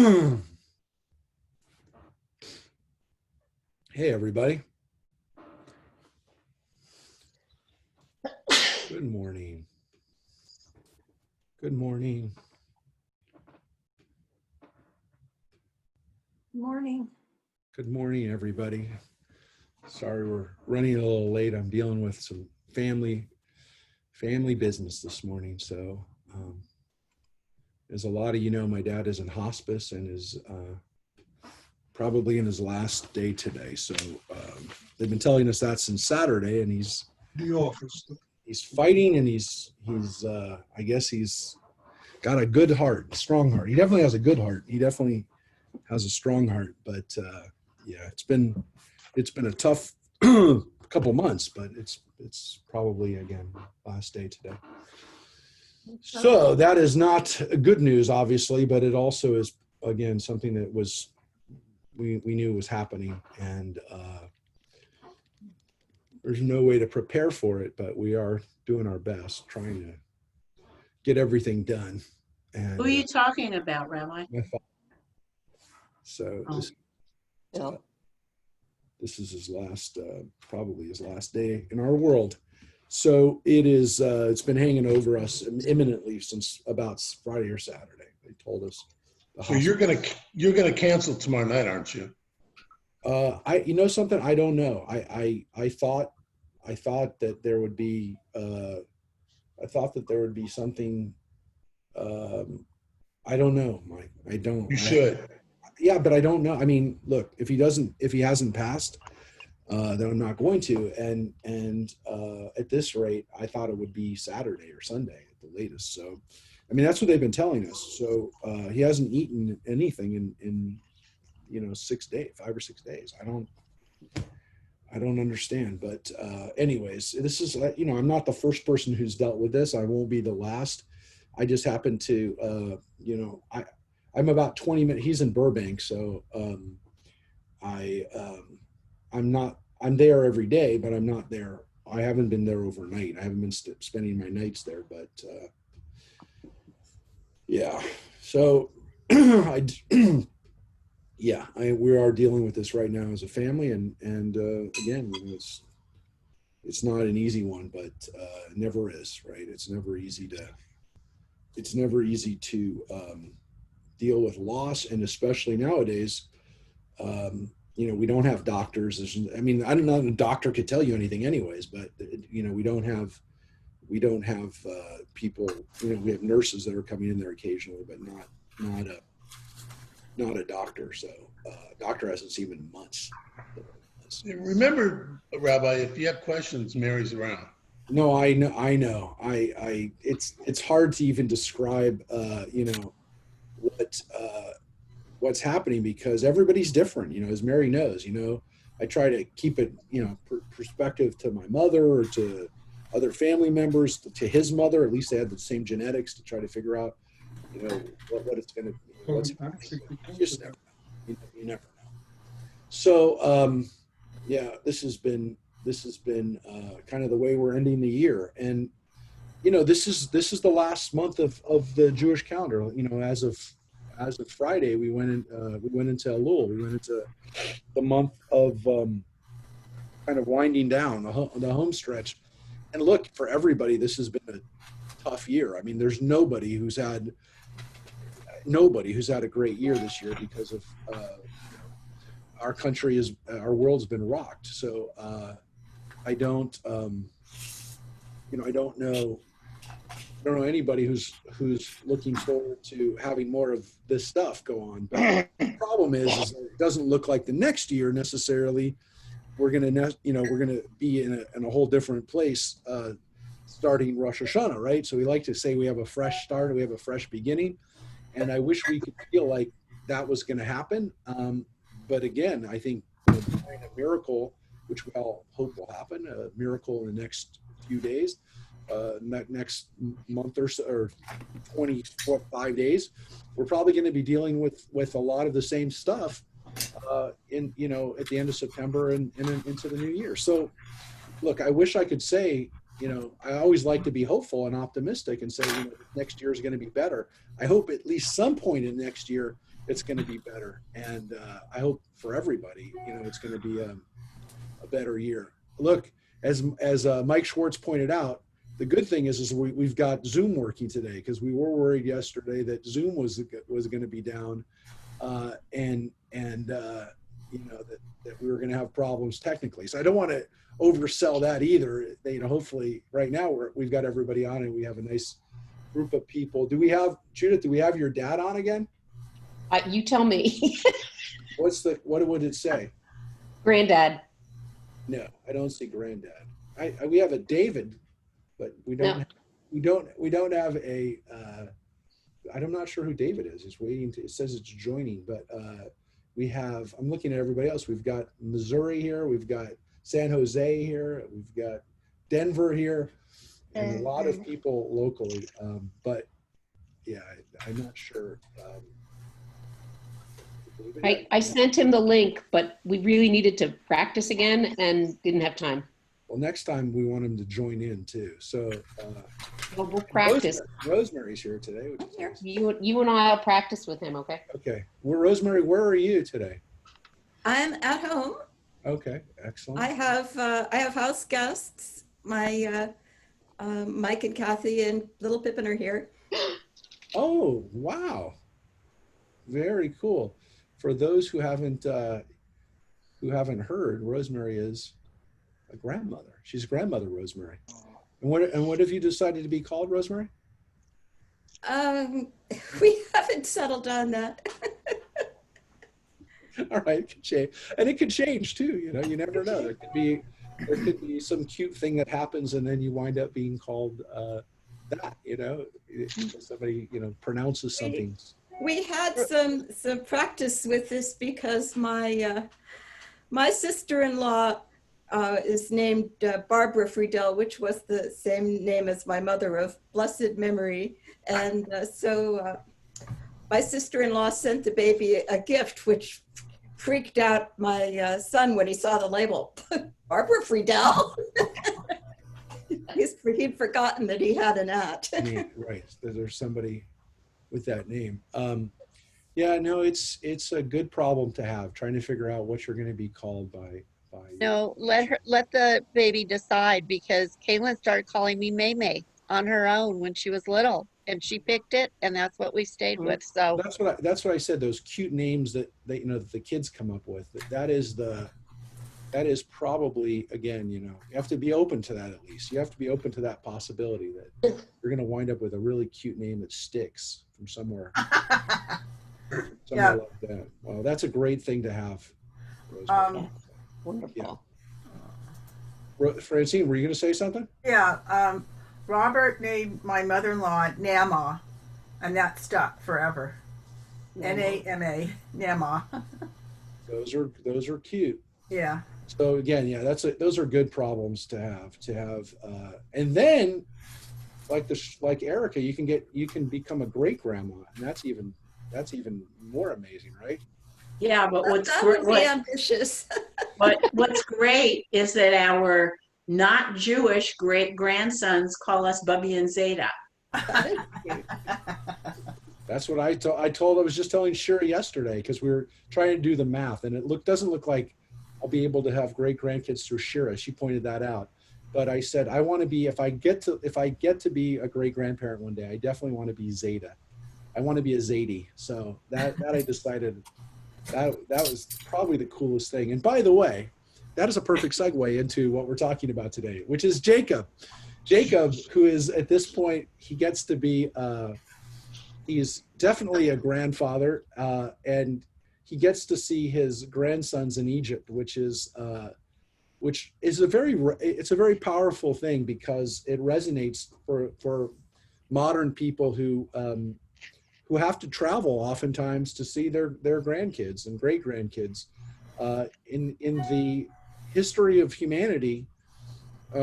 Hey, everybody. Good morning. Good morning. Morning. Good morning, everybody. Sorry, we're running a little late. I'm dealing with some family business this morning. So as a lot of you know, my dad is in hospice and is probably in his last day today. So they've been telling us that since Saturday, and he's fighting, and he's I guess he's got a good heart, strong heart. He definitely has a good heart. He definitely has a strong heart, but yeah, it's been a tough couple months, but it's probably again last day today. So that is not good news, obviously, but it also is again something that was we knew was happening, and there's no way to prepare for it, but we are doing our best, trying to get everything done. And Who are you talking about, Rabbi? my father. So this is his last, probably his last day in our world. So it is. It's been hanging over us imminently since about Friday or Saturday. They told us. So you're gonna cancel tomorrow night, aren't you? You know something? I don't know. I thought that there would be. I thought that there would be something. I don't know, Mike. I don't. You should. Yeah, but I don't know. I mean, look, if he hasn't passed, then I'm not going to. And at this rate, I thought it would be Saturday or Sunday at the latest. So, I mean, that's what they've been telling us. So he hasn't eaten anything in 5 or 6 days. I don't understand. But anyways, this is I'm not the first person who's dealt with this. I won't be the last. I just happen to I'm about 20 minutes. He's in Burbank, so I'm there every day, but I'm not there. I haven't been there overnight. I haven't been spending my nights there, but yeah. So we are dealing with this right now as a family, and again, it's not an easy one, but it never is, right? It's never easy to deal with loss, and especially nowadays, we don't have doctors. I don't know if a doctor could tell you anything anyways, but we don't have people, we have nurses that are coming in there occasionally, but not a doctor. So doctor hasn't seen him in months. Remember, Rabbi, if you have questions, Mary's around. No, I know. It's hard to even describe, what's happening, because everybody's different, as Mary knows. I try to keep it, perspective to my mother or to other family members, to his mother. At least they had the same genetics, to try to figure out, what it's going to be. What's happening. You just never know. You never know. So, this has been kind of the way we're ending the year, and this is the last month of the Jewish calendar. As of Friday, we went into Elul. We went into the month of kind of winding down the home stretch. And look, for everybody, this has been a tough year. I mean, there's nobody who's had a great year this year, because of our world's been rocked. So I don't know anybody who's looking forward to having more of this stuff go on. But the problem is that it doesn't look like the next year necessarily we're gonna be in a whole different place starting Rosh Hashanah, right? So we like to say we have a fresh start, we have a fresh beginning, and I wish we could feel like that was going to happen. But again, I think a miracle, which we all hope will happen, a miracle in the next few days, next month or so, or 25 days, we're probably going to be dealing with a lot of the same stuff at the end of September and into the new year. So look, I wish I could say, I always like to be hopeful and optimistic and say, next year is going to be better. I hope at least some point in next year it's going to be better. And I hope for everybody, it's going to be a better year. Look, as Mike Schwartz pointed out, the good thing is we've got Zoom working today, because we were worried yesterday that Zoom was going to be down, and that we were going to have problems technically. So I don't want to oversell that either. Hopefully right now we've got everybody on and we have a nice group of people. Judith, do we have your dad on again? You tell me. What would it say? Granddad. No, I don't see granddad. We have a David, but we don't. No. We don't have a. I'm not sure who David is. It's waiting to. It says it's joining, but we have. I'm looking at everybody else. We've got Missouri here. We've got San Jose here. We've got Denver here, and a lot of people locally. But yeah, I'm not sure. I sent him the link, but we really needed to practice again and didn't have time. Well, next time we want him to join in too. So Well, we'll practice. Rosemary's here today. Which is nice. You and I'll practice with him, okay? Okay. Well, Rosemary, where are you today? I'm at home. Okay, excellent. I have house guests. My Mike and Kathy and little Pippin are here. Oh, wow. Very cool. For those who haven't heard, Rosemary is a grandmother. She's a grandmother, Rosemary. And what have you decided to be called, Rosemary? We haven't settled on that. All right, it could change. And it could change too, you never know. There could be some cute thing that happens and then you wind up being called that, somebody, pronounces something. We had some practice with this because my sister-in-law is named Barbara Friedel, which was the same name as my mother of blessed memory. And so my sister-in-law sent the baby a gift, which freaked out my son when he saw the label. Barbara Friedel. He'd forgotten that he had an aunt. Right, there's somebody with that name. Yeah, no, it's a good problem to have, trying to figure out what you're going to be called by. No, let the baby decide, because Kaylin started calling me May on her own when she was little, and she picked it, and that's what we stayed with. So that's what I said. Those cute names that that the kids come up with. That is probably, again, you have to be open to that. At least you have to be open to that possibility that you're going to wind up with a really cute name that sticks from somewhere. Somewhere like that. Well, that's a great thing to have. Wonderful. Yeah. Francine, were you going to say something? Yeah, Robert named my mother-in-law Nama, and that stuck forever. Nama, Nama. Those are cute. Yeah. So again, yeah, those are good problems to have. And then, like Erica, you can become a great grandma, and that's even more amazing, right? Yeah, but That would be ambitious. what's great is that our not Jewish great grandsons call us Bubby and Zeta. That's what I was just telling Shira yesterday, because we were trying to do the math, and it doesn't look like I'll be able to have great grandkids through Shira. She pointed that out. But I said, I want to be, if I get to be a great grandparent one day, I definitely want to be Zeta. I want to be a Zadie. So that I decided that was probably the coolest thing. And by the way, that is a perfect segue into what we're talking about today, which is Jacob. Jacob, who is at this point, he gets to be, he's definitely a grandfather, and he gets to see his grandsons in Egypt, which is a very powerful thing, because it resonates for modern people who have to travel oftentimes to see their grandkids and great grandkids. In the history of humanity,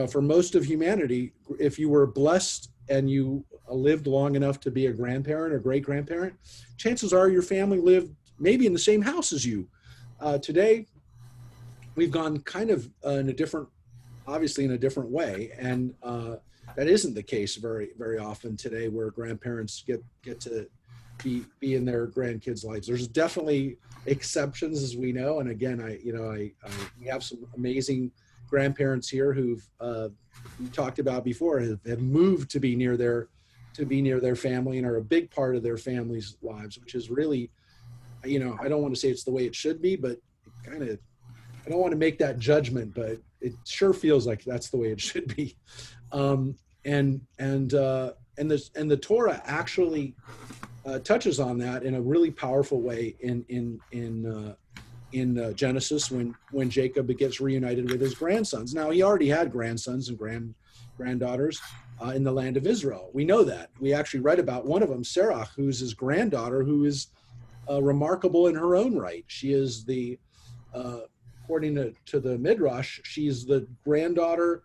for most of humanity, if you were blessed and you lived long enough to be a grandparent or great grandparent, chances are your family lived maybe in the same house as you. Today, we've gone kind of obviously in a different way, and that isn't the case very, very often today, where grandparents get to be in their grandkids' lives. There's definitely exceptions, as we know. And again, we have some amazing grandparents here who've we talked about before have moved to be near their family and are a big part of their family's lives, which is really, I don't want to say it's the way it should be, but it kind of, I don't want to make that judgment, but it sure feels like that's the way it should be. And the Torah actually touches on that in a really powerful way in Genesis when Jacob gets reunited with his grandsons. Now, he already had grandsons and granddaughters in the land of Israel. We know that. We actually read about one of them, Sarah, who's his granddaughter, who is remarkable in her own right. She is the, according to the Midrash, she's the granddaughter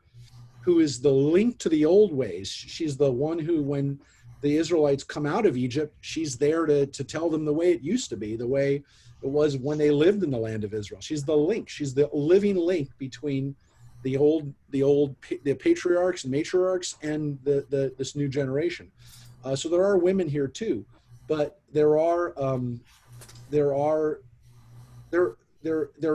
who is the link to the old ways. She's the one who, when the Israelites come out of Egypt, she's there to tell them the way it used to be, the way it was when they lived in the land of Israel. She's the link. She's the living link between the patriarchs and matriarchs and this new generation. So there are women here too, but there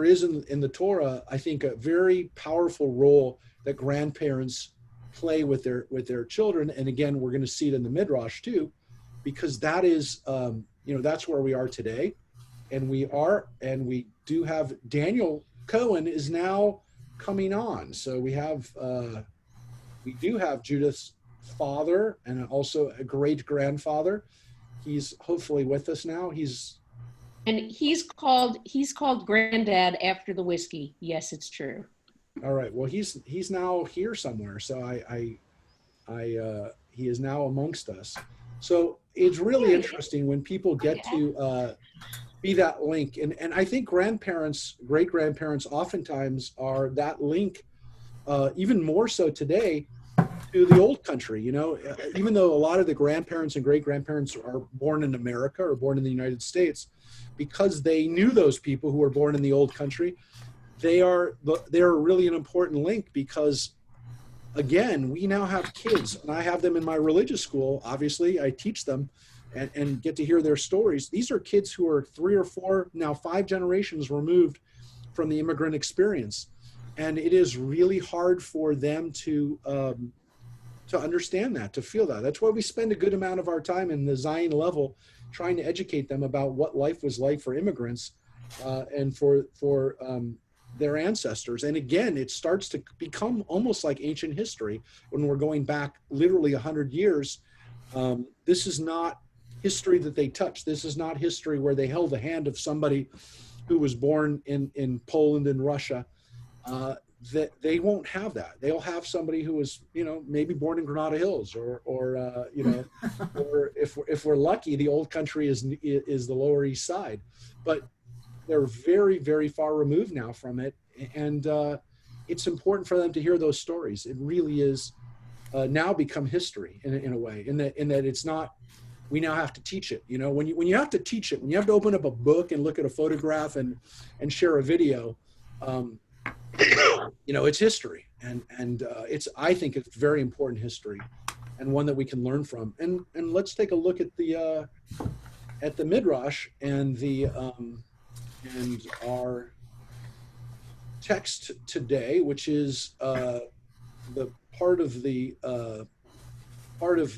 is in the Torah, I think, a very powerful role that grandparents play with their children. And again, we're going to see it in the Midrash too, because that is, that's where we are today. And we do have Daniel Cohen is now coming on. So we do have Judith's father and also a great grandfather. He's hopefully with us now. He's called Granddad after the whiskey. Yes, it's true. All right. Well, he's now here somewhere. So he is now amongst us. So it's really interesting when people get to be that link. And I think grandparents, great grandparents oftentimes are that link, even more so today, to the old country. Even though a lot of the grandparents and great grandparents are born in America or born in the United States, because they knew those people who were born in the old country, they are really an important link, because again, we now have kids, and I have them in my religious school. Obviously, I teach them and get to hear their stories. These are kids who are 3 or 4, now 5 generations removed from the immigrant experience. And it is really hard for them to understand that, to feel that. That's why we spend a good amount of our time in the Zion level trying to educate them about what life was like for immigrants and for their ancestors. And again, it starts to become almost like ancient history when we're going back literally 100 years. This is not history that they touch. This is not history where they held the hand of somebody who was born in Poland and Russia. That they won't have that. They'll have somebody who was, maybe born in Granada Hills, or or if we're lucky, the old country is the Lower East Side. But they're very, very far removed now from it, and it's important for them to hear those stories. It really is now become history in a way, in that it's not. We now have to teach it. When you have to teach it, when you have to open up a book and look at a photograph and share a video, it's history, and I think it's very important history, and one that we can learn from. And let's take a look at the Midrash and and our text today, which is the part of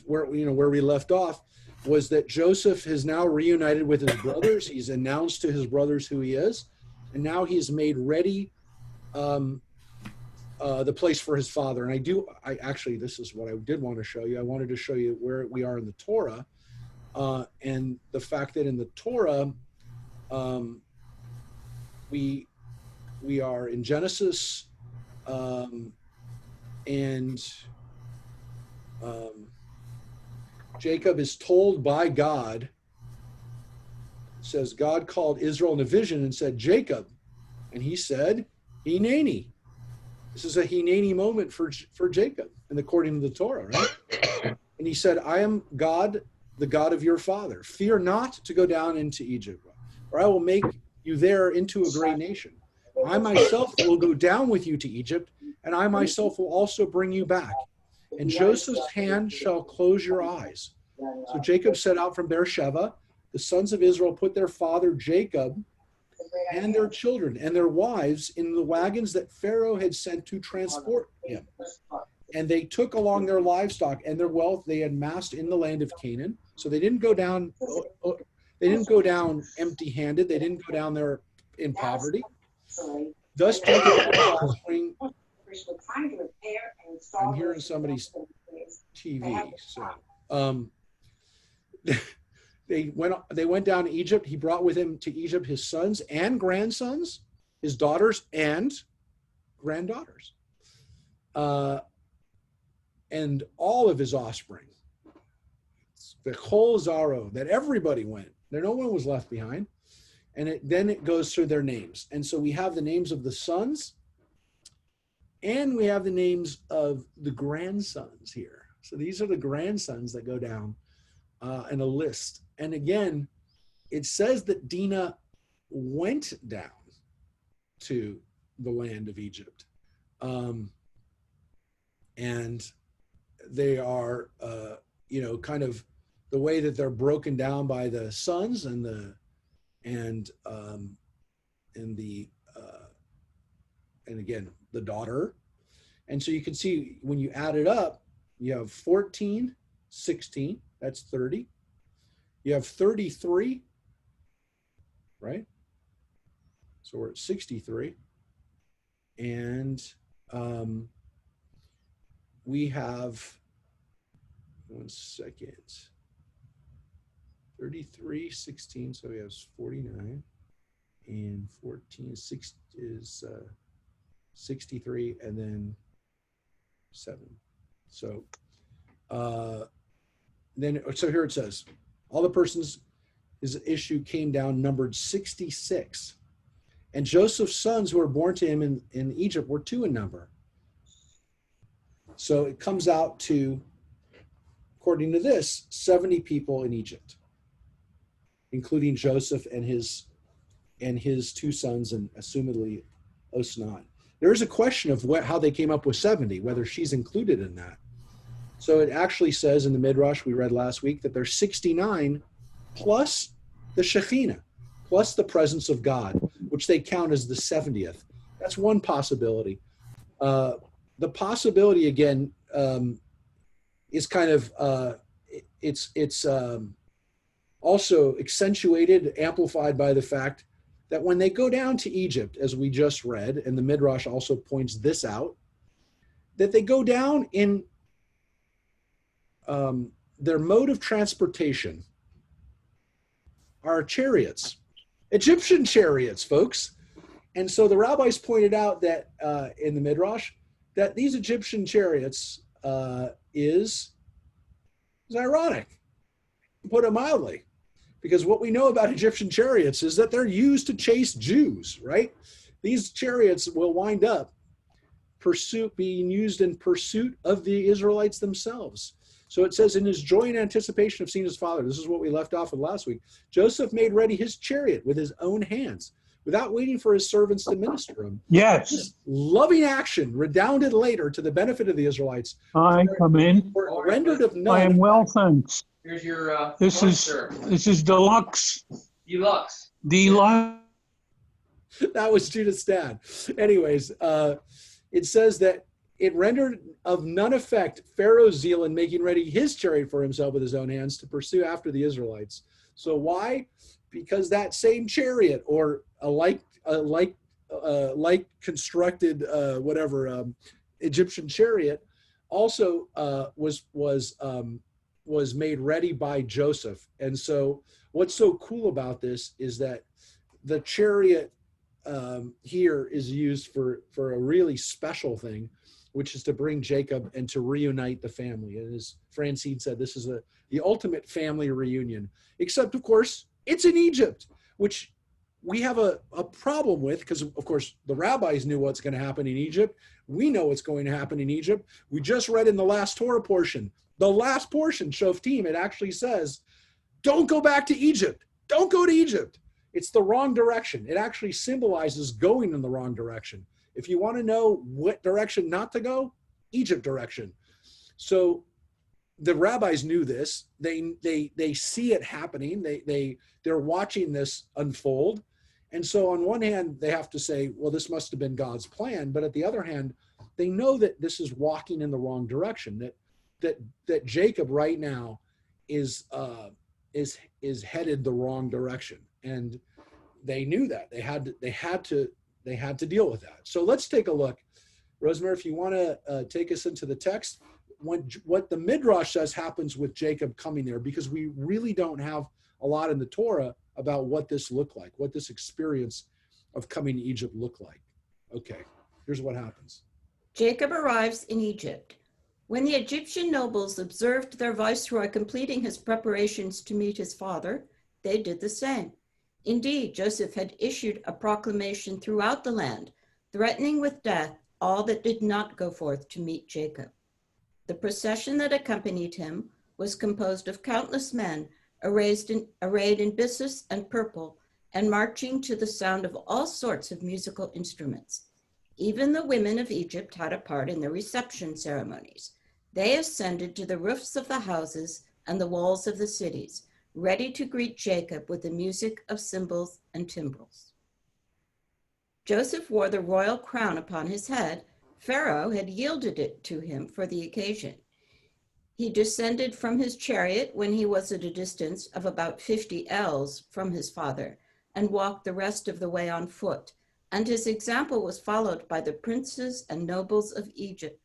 where we left off, was that Joseph has now reunited with his brothers. He's announced to his brothers who he is, and now he's made ready the place for his father. And this is what I did want to show you. I wanted to show you where we are in the Torah, and the fact that in the Torah, we are in Genesis, and Jacob is told by God, it says, God called Israel in a vision and said, Jacob, and he said, Hineni. This is a Hineni moment for Jacob, and according to the Torah, right? And he said, I am God, the God of your father. Fear not to go down into Egypt, or I will make you there into a great nation. I myself will go down with you to Egypt, and I myself will also bring you back. And Joseph's hand shall close your eyes. So Jacob set out from Beersheba the sons of Israel put their father Jacob and their children and their wives in the wagons that Pharaoh had sent to transport him. And they took along their livestock and their wealth they had amassed in the land of Canaan. So they didn't go down. They didn't go down empty-handed. They didn't go down there in poverty. Thus Jacob and his offspring. I'm hearing somebody's TV. So they went down to Egypt. He brought with him to Egypt his sons and grandsons, his daughters and granddaughters, and all of his offspring. The whole Zaro, that everybody went. There, no one was left behind. And then it goes through their names. And so we have the names of the sons, and we have the names of the grandsons here. So these are the grandsons that go down in a list. And again, it says that Dinah went down to the land of Egypt. And they are, kind of the way that they're broken down by the sons and again, the daughter. And so you can see when you add it up, you have 14, 16, that's 30. You have 33, right? So we're at 63. And we have, 1 second, 33, 16, so we have 49, and 14 is 63, and then 7. So so here it says, all the persons his issue came down numbered 66. And Joseph's sons who were born to him in Egypt were 2 in number. So it comes out to, according to this, 70 people in Egypt, including Joseph and his 2 sons and assumedly Osnan. There is a question of how they came up with 70, whether she's included in that. So it actually says in the Midrash we read last week that there's 69 plus the Shekhinah, plus the presence of God, which they count as the 70th. That's one possibility. The possibility, again, is kind of, it's also accentuated, amplified by the fact that when they go down to Egypt, as we just read, and the Midrash also points this out, that they go down in their mode of transportation are chariots, Egyptian chariots, folks. And so the rabbis pointed out that in the Midrash, that these Egyptian chariots is ironic, to put it mildly, because what we know about Egyptian chariots is that they're used to chase Jews, right? These chariots will wind up being used in pursuit of the Israelites themselves. So it says, in his joy and anticipation of seeing his father, this is what we left off with last week, Joseph made ready his chariot with his own hands, without waiting for his servants to minister him. Yes, This loving action redounded later to the benefit of the Israelites. I come in. Were rendered of I none. am well, thanks. Here's your This lunch, is sir. deluxe. Deluxe. Deluxe. That was Judah's dad. Anyways, it says that it rendered of none effect Pharaoh's zeal in making ready his chariot for himself with his own hands to pursue after the Israelites. So why? Because that same chariot, or a like constructed Egyptian chariot, also was made ready by Joseph. And so what's so cool about this is that the chariot here is used for a really special thing, which is to bring Jacob and to reunite the family. And as Francine said, this is the ultimate family reunion, except of course it's in Egypt, which we have a problem with, because of course the rabbis knew what's going to happen in Egypt. We know what's going to happen in Egypt. We just read in the last Torah portion, Shoftim, it actually says, don't go back to Egypt. Don't go to Egypt. It's the wrong direction. It actually symbolizes going in the wrong direction. If you want to know what direction not to go, Egypt direction. So the rabbis knew this. They see it happening. They're watching this unfold. And so on one hand, they have to say, well, this must have been God's plan. But at the other hand, they know that this is walking in the wrong direction, that Jacob right now is headed the wrong direction. And they knew that. They had to deal with that. So let's take a look. Rosemary, if you want to take us into the text, what the Midrash says happens with Jacob coming there, because we really don't have a lot in the Torah about what this looked like, what this experience of coming to Egypt looked like. Okay, here's what happens. Jacob arrives in Egypt. When the Egyptian nobles observed their viceroy completing his preparations to meet his father, they did the same. Indeed, Joseph had issued a proclamation throughout the land, threatening with death all that did not go forth to meet Jacob. The procession that accompanied him was composed of countless men arrayed in byssus and purple and marching to the sound of all sorts of musical instruments. Even the women of Egypt had a part in the reception ceremonies. They ascended to the roofs of the houses and the walls of the cities, ready to greet Jacob with the music of cymbals and timbrels. Joseph wore the royal crown upon his head. Pharaoh had yielded it to him for the occasion. He descended from his chariot when he was at a distance of about 50 ells from his father and walked the rest of the way on foot, and his example was followed by the princes and nobles of Egypt.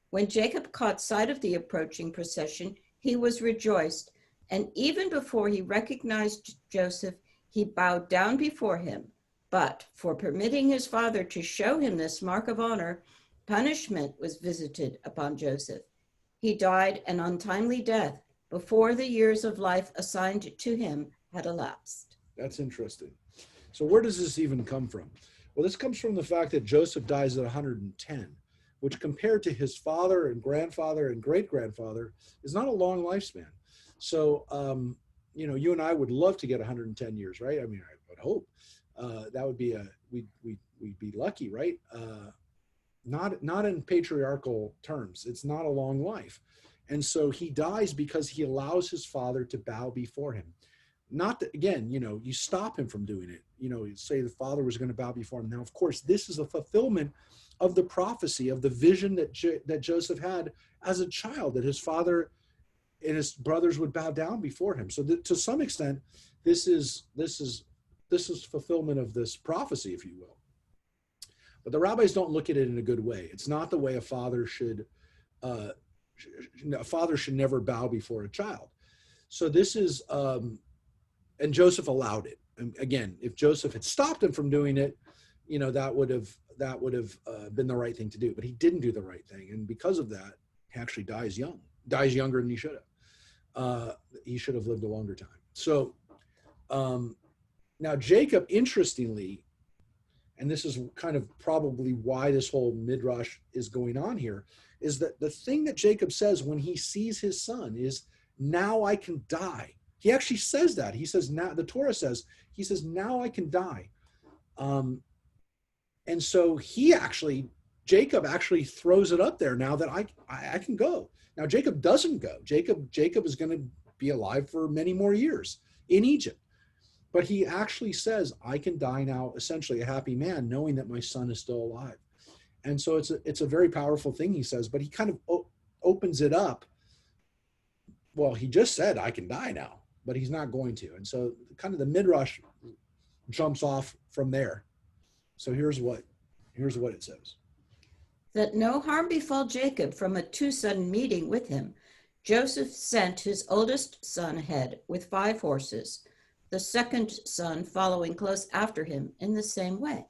When Jacob caught sight of the approaching procession, he was rejoiced, and even before he recognized Joseph, he bowed down before him. But for permitting his father to show him this mark of honor, punishment was visited upon Joseph. He died an untimely death before the years of life assigned to him had elapsed. That's interesting. So where does this even come from? Well, this comes from the fact that Joseph dies at 110, which compared to his father and grandfather and great-grandfather is not a long lifespan. So, you and I would love to get 110 years, right? I mean, I would hope. That would be we'd be lucky, right? Not in patriarchal terms. It's not a long life. And so he dies because he allows his father to bow before him. Not that, again, you stop him from doing it. You say the father was going to bow before him. Now, of course, this is a fulfillment of the prophecy, of the vision that Joseph had as a child, that his father and his brothers would bow down before him. So to some extent, this is fulfillment of this prophecy, if you will. But the rabbis don't look at it in a good way. It's not the way a father should. A father should never bow before a child. So this is, and Joseph allowed it. And again, if Joseph had stopped him from doing it, that would have been the right thing to do. But he didn't do the right thing, and because of that, he actually dies younger than he should have. He should have lived a longer time. So now Jacob, interestingly, and this is kind of probably why this whole midrash is going on here, is that the thing that Jacob says when he sees his son is, now I can die. He actually says that. He says, now, the Torah says, he says, now I can die. And so Jacob actually throws it up there, now that I can go. Now Jacob doesn't go. Jacob is going to be alive for many more years in Egypt. But he actually says, I can die now, essentially a happy man, knowing that my son is still alive. And so it's a very powerful thing, he says, but he kind of opens it up. Well, he just said, I can die now, but he's not going to. And so kind of the Midrash jumps off from there. So here's what it says. That no harm befall Jacob from a too-sudden meeting with him, Joseph sent his oldest son ahead with 5 horses, the second son following close after him in the same way.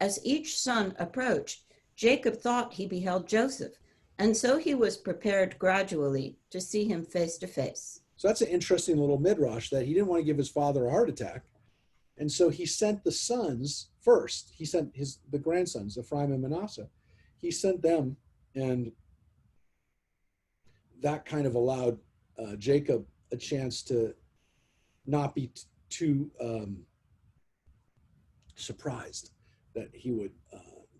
As each son approached, Jacob thought he beheld Joseph, and so he was prepared gradually to see him face to face. So that's an interesting little midrash, that he didn't want to give his father a heart attack. And so he sent the sons first. He sent the grandsons, Ephraim and Manasseh. He sent them, and that kind of allowed Jacob a chance to not be too surprised, that he would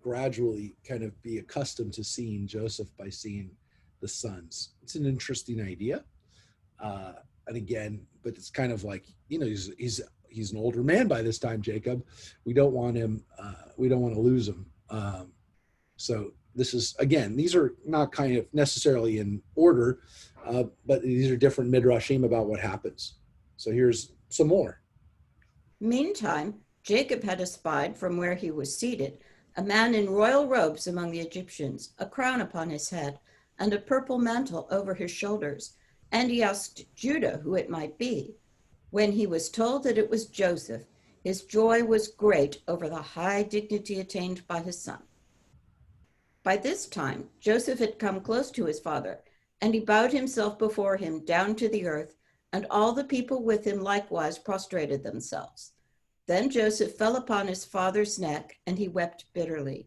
gradually kind of be accustomed to seeing Joseph by seeing the sons. It's an interesting idea. And again, but it's kind of like, he's an older man by this time, Jacob. We don't want him, we don't want to lose him. So this is, again, these are not kind of necessarily in order, but these are different midrashim about what happens. So here's some more. Meantime, Jacob had espied from where he was seated a man in royal robes among the Egyptians, a crown upon his head, and a purple mantle over his shoulders. And he asked Judah who it might be. When he was told that it was Joseph, his joy was great over the high dignity attained by his son. By this time, Joseph had come close to his father, and he bowed himself before him down to the earth, and all the people with him likewise prostrated themselves. Then Joseph fell upon his father's neck, and he wept bitterly.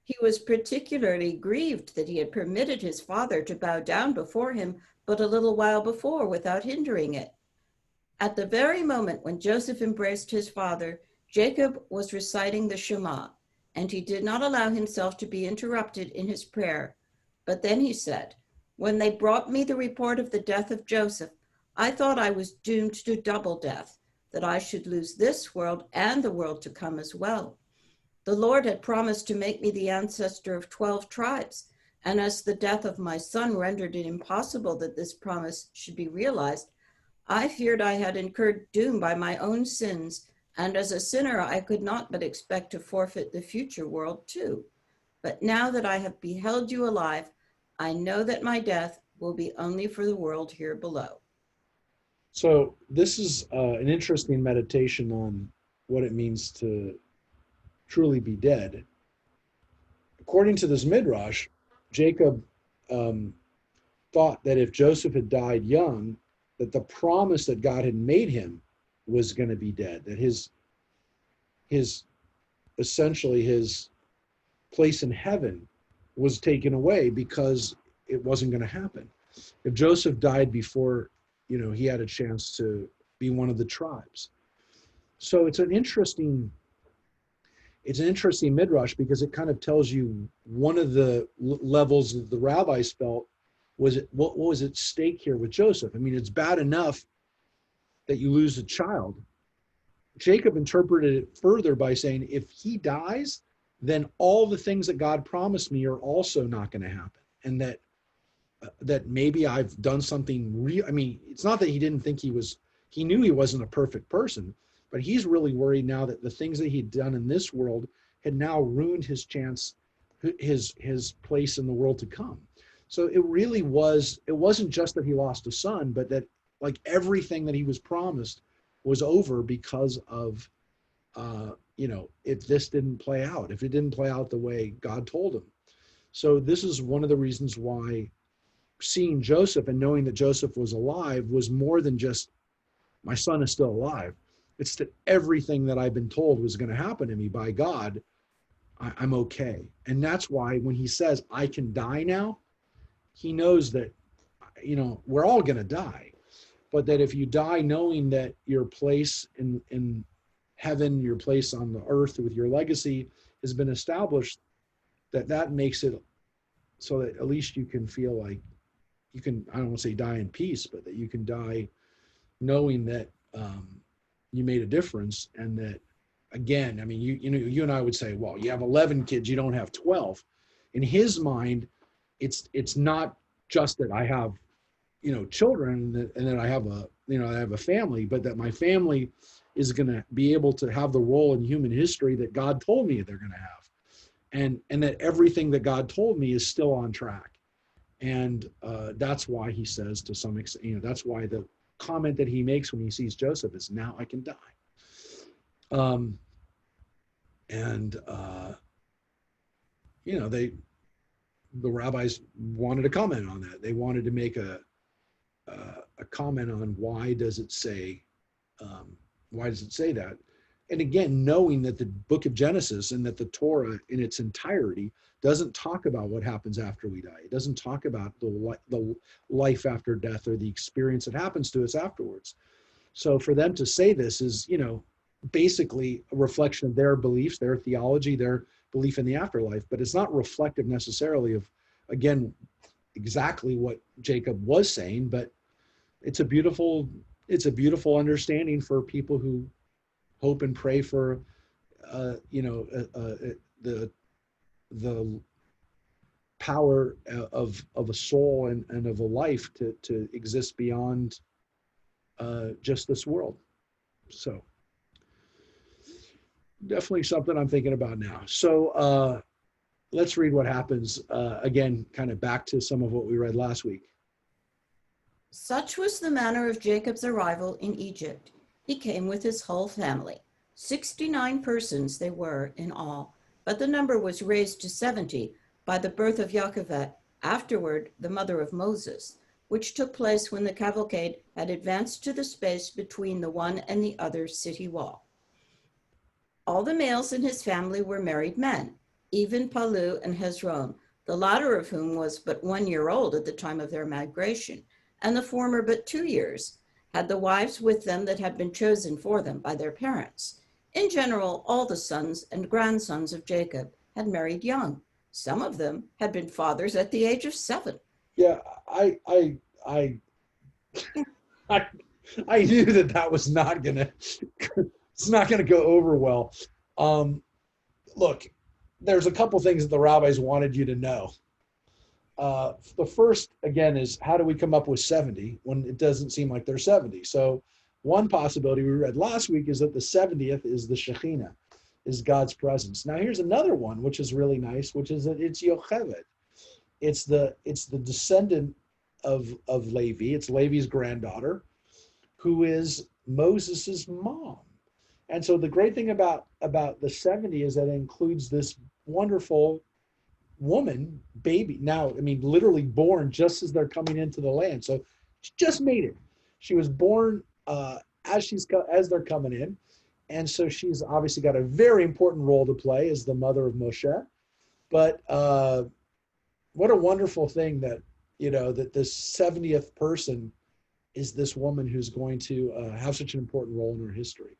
He was particularly grieved that he had permitted his father to bow down before him but a little while before without hindering it. At the very moment when Joseph embraced his father, Jacob was reciting the Shema, and he did not allow himself to be interrupted in his prayer. But then he said, "When they brought me the report of the death of Joseph, I thought I was doomed to double death, that I should lose this world and the world to come as well. The Lord had promised to make me the ancestor of 12 tribes, and as the death of my son rendered it impossible that this promise should be realized, I feared I had incurred doom by my own sins, and as a sinner I could not but expect to forfeit the future world too. But now that I have beheld you alive, I know that my death will be only for the world here below." So this is an interesting meditation on what it means to truly be dead. According to this midrash, Jacob thought that if Joseph had died young, that the promise that God had made him was going to be dead, that his essentially his place in heaven was taken away because it wasn't going to happen. If Joseph died before, he had a chance to be one of the tribes. So it's an interesting midrash because it kind of tells you one of the levels that the rabbis felt was what was at stake here with Joseph. I mean, it's bad enough that you lose a child. Jacob interpreted it further by saying, if he dies, then all the things that God promised me are also not going to happen. And that maybe I've done something real. I mean, it's not that he didn't think he knew he wasn't a perfect person, but he's really worried now that the things that he'd done in this world had now ruined his chance, his place in the world to come. So it wasn't just that he lost a son, but that like everything that he was promised was over because of, if this didn't play out, if it didn't play out the way God told him. So this is one of the reasons why seeing Joseph and knowing that Joseph was alive was more than just, my son is still alive. It's that everything that I've been told was going to happen to me by God, I'm okay. And that's why when he says, I can die now, he knows that, we're all going to die. But that if you die knowing that your place in heaven, your place on the earth with your legacy has been established, that makes it so that at least you can feel like you can, I don't want to say die in peace, but that you can die knowing that you made a difference. And that, again, I mean, you and I would say, well, you have 11 kids, you don't have 12. In his mind, it's not just that I have, children and that I have a family, but that my family is going to be able to have the role in human history that God told me they're going to have. And that everything that God told me is still on track. And that's why he says, to some extent, that's why the comment that he makes when he sees Joseph is, now I can die. The rabbis wanted to comment on that. They wanted to make a comment on why does it say that. And again, knowing that the book of Genesis and that the Torah in its entirety doesn't talk about what happens after we die. It doesn't talk about the life after death or the experience that happens to us afterwards. So for them to say this is, basically a reflection of their beliefs, their theology, their belief in the afterlife, but it's not reflective necessarily of, again, exactly what Jacob was saying, but it's a beautiful understanding for people who hope and pray for the power of a soul and of a life to exist beyond just this world. So definitely something I'm thinking about now. So let's read what happens again, kind of back to some of what we read last week. Such was the manner of Jacob's arrival in Egypt. He came with his whole family. 69 persons they were in all, but the number was raised to 70 by the birth of Jochebed, afterward the mother of Moses, which took place when the cavalcade had advanced to the space between the one and the other city wall. All the males in his family were married men, even Palu and Hezron, the latter of whom was but 1 year old at the time of their migration, and the former but 2 years, had the wives with them that had been chosen for them by their parents. In general, all the sons and grandsons of Jacob had married young. Some of them had been fathers at the age of 7. Yeah, I knew that was not gonna it's not gonna go over well. Look, there's a couple things that the rabbis wanted you to know. The first, again, is how do we come up with 70 when it doesn't seem like there's 70? So one possibility we read last week is that the 70th is the Shekhinah, is God's presence. Now here's another one, which is really nice, which is that it's Yocheved. It's the descendant of Levi. It's Levi's granddaughter, who is Moses's mom. And so the great thing about the 70 is that it includes this wonderful woman, baby. Now, I mean, literally born just as they're coming into the land. So she just made it. She was born as they're coming in. And so she's obviously got a very important role to play as the mother of Moshe. But what a wonderful thing that, that this 70th person is this woman who's going to have such an important role in her history.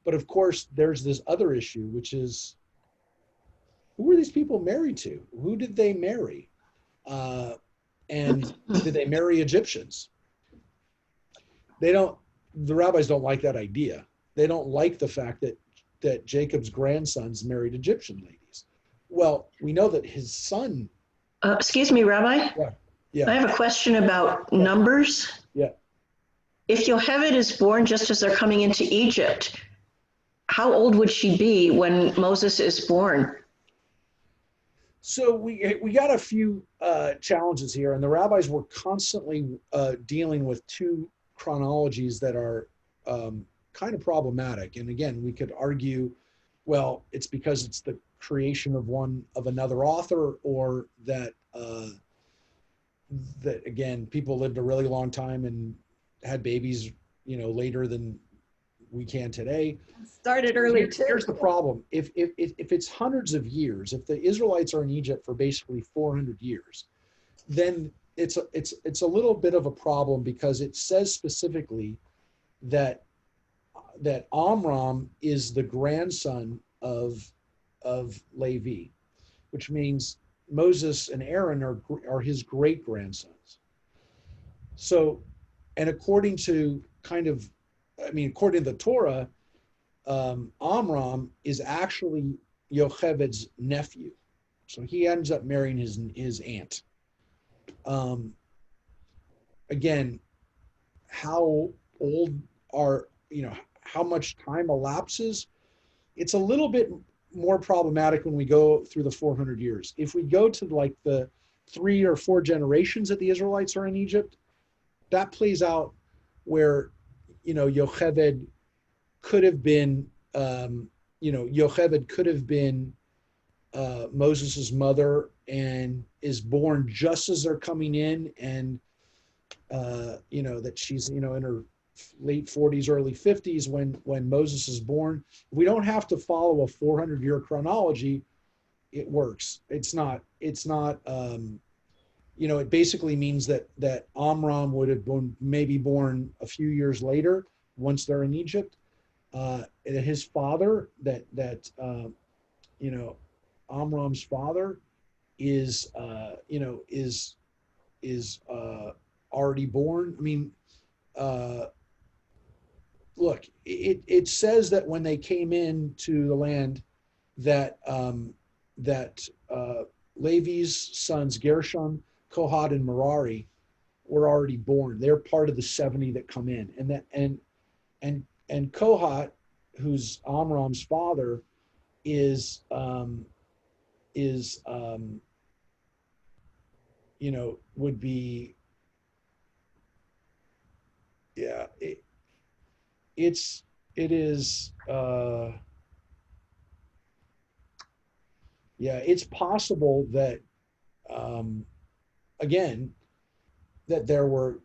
But of course, there's this other issue, which is, who were these people married to? Who did they marry? And did they marry Egyptians? The rabbis don't like that idea. They don't like the fact that Jacob's grandsons married Egyptian ladies. Well, we know that his son. Excuse me, Rabbi. Yeah. I have a question about numbers. Yeah. If Yocheved is born just as they're coming into Egypt, how old would she be when Moses is born? So we got a few challenges here, and the rabbis were constantly dealing with two chronologies that are kind of problematic. And again, we could argue, well, it's because it's the creation of another author, or that again, people lived a really long time and had babies, later than we can today. Started early too. Here's the problem. If it's hundreds of years, if the Israelites are in Egypt for basically 400 years, then it's a little bit of a problem, because it says specifically that Amram is the grandson of Levi, which means Moses and Aaron are his great grandsons. So, and according to according to the Torah, Amram is actually Yocheved's nephew. So he ends up marrying his aunt. Again, how old are, how much time elapses? It's a little bit more problematic when we go through the 400 years. If we go to like the 3 or 4 generations that the Israelites are in Egypt, that plays out where, Yocheved could have been, Yocheved could have been Moses's mother, and is born just as they're coming in, and that she's in her late 40s, early 50s when Moses is born. We don't have to follow a 400-year chronology. It works. It's not. It basically means that Amram would have been maybe born a few years later once they're in Egypt. His father, Amram's father is already born. I mean, look, it says that when they came into the land, that Levi's sons Gershon, Kohat, and Merari were already born. They're part of the 70 that come in, and Kohat, who's Amram's father, is would be, yeah, it is yeah, it's possible that again, that there were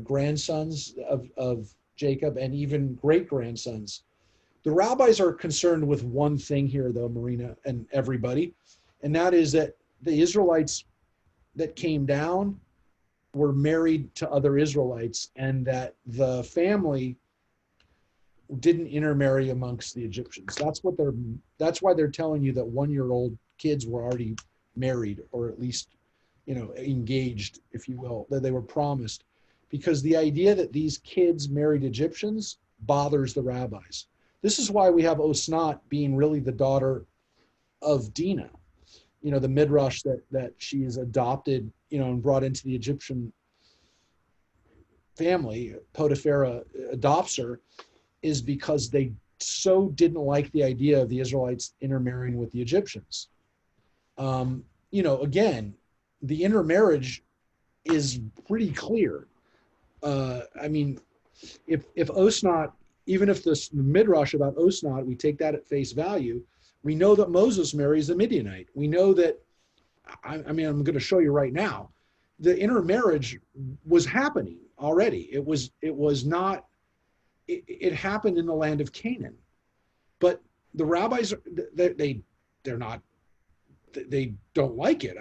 grandsons of Jacob and even great grandsons. The rabbis are concerned with one thing here, though, Marina and everybody, and that is that the Israelites that came down were married to other Israelites, and that the family didn't intermarry amongst the Egyptians. That's why they're telling you that 1-year-old kids were already married, or at least, engaged, if you will, that they were promised, because the idea that these kids married Egyptians bothers the rabbis. This is why we have Osnat being really the daughter of Dinah. The Midrash that she is adopted, and brought into the Egyptian family, Potiphera adopts her, is because they so didn't like the idea of the Israelites intermarrying with the Egyptians. Again, the intermarriage is pretty clear. I mean, if Osnat, even if this Midrash about Osnat, we take that at face value, we know that Moses marries a Midianite. We know that, I'm going to show you right now, the intermarriage was happening already. It happened in the land of Canaan. But the rabbis, they don't like it.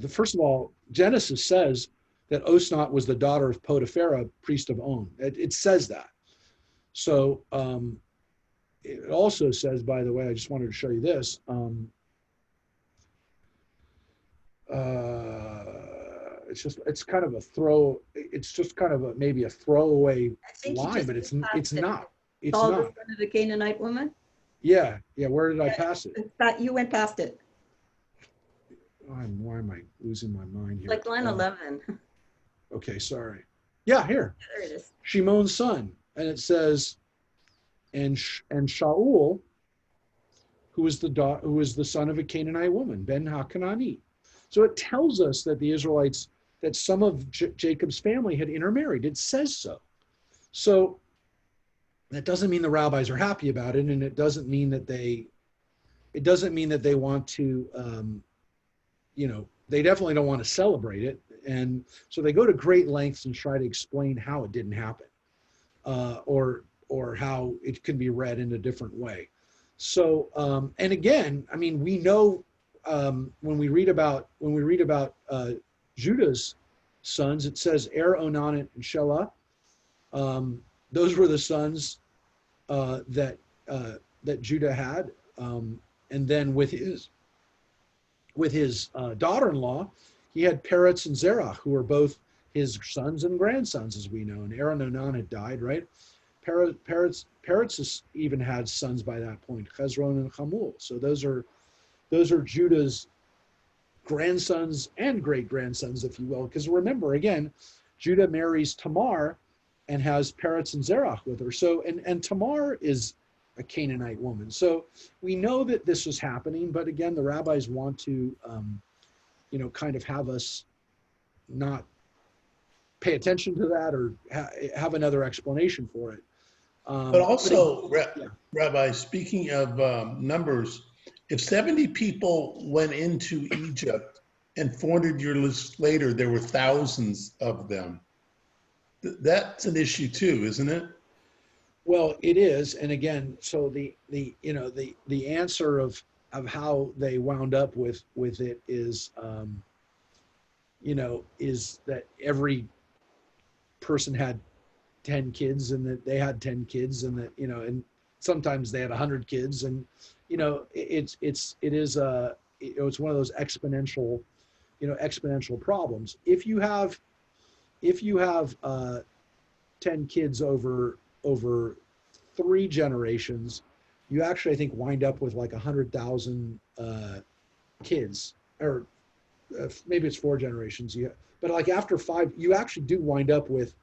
First of all, Genesis says that Osnat was the daughter of Potiphera, priest of On. It says that. So it also says, by the way, I just wanted to show you this. It's kind of a throw. It's just kind of maybe a throwaway line, but it's not. It's not. All the son of the Canaanite woman. Yeah. Where did I pass it? You went past it. Why am I losing my mind here? Like line 11. Okay, sorry. Yeah, here. There it is. Shimon's son, and it says, and Shaul, who is the son of a Canaanite woman, Ben HaKanani. So it tells us that the Israelites, that some of Jacob's family had intermarried. It says so. So that doesn't mean the rabbis are happy about it, and it doesn't mean that they want to, they definitely don't want to celebrate it. And so they go to great lengths and try to explain how it didn't happen, or how it can be read in a different way. So, and again, we know when we read about Judah's sons, it says Onan, and Shelah. Those were the sons that Judah had, and then with his daughter-in-law, he had Peretz and Zerah, who were both his sons and grandsons, as we know. And Onan had died, right? Peretz even had sons by that point, Hezron and Hamul. So those are Judah's grandsons and great-grandsons, if you will. Because remember, again, Judah marries Tamar and has Peretz and Zerah with her. So, and Tamar is a Canaanite woman. So we know that this was happening, but again, the rabbis want to, kind of have us not pay attention to that, or have another explanation for it. But also, Rabbi, speaking of numbers, if 70 people went into Egypt and 400 years later, there were thousands of them, that's an issue too, isn't it? Well, it is. And again, so the answer of how they wound up with it is, is that every person had 10 kids, and that they had 10 kids, and that, and sometimes they had 100 kids, and, it's one of those exponential problems. If you have 10 kids over 3 generations, you actually, I think, wind up with like 100,000 kids, or maybe it's 4 generations. But like after 5, you actually wind up with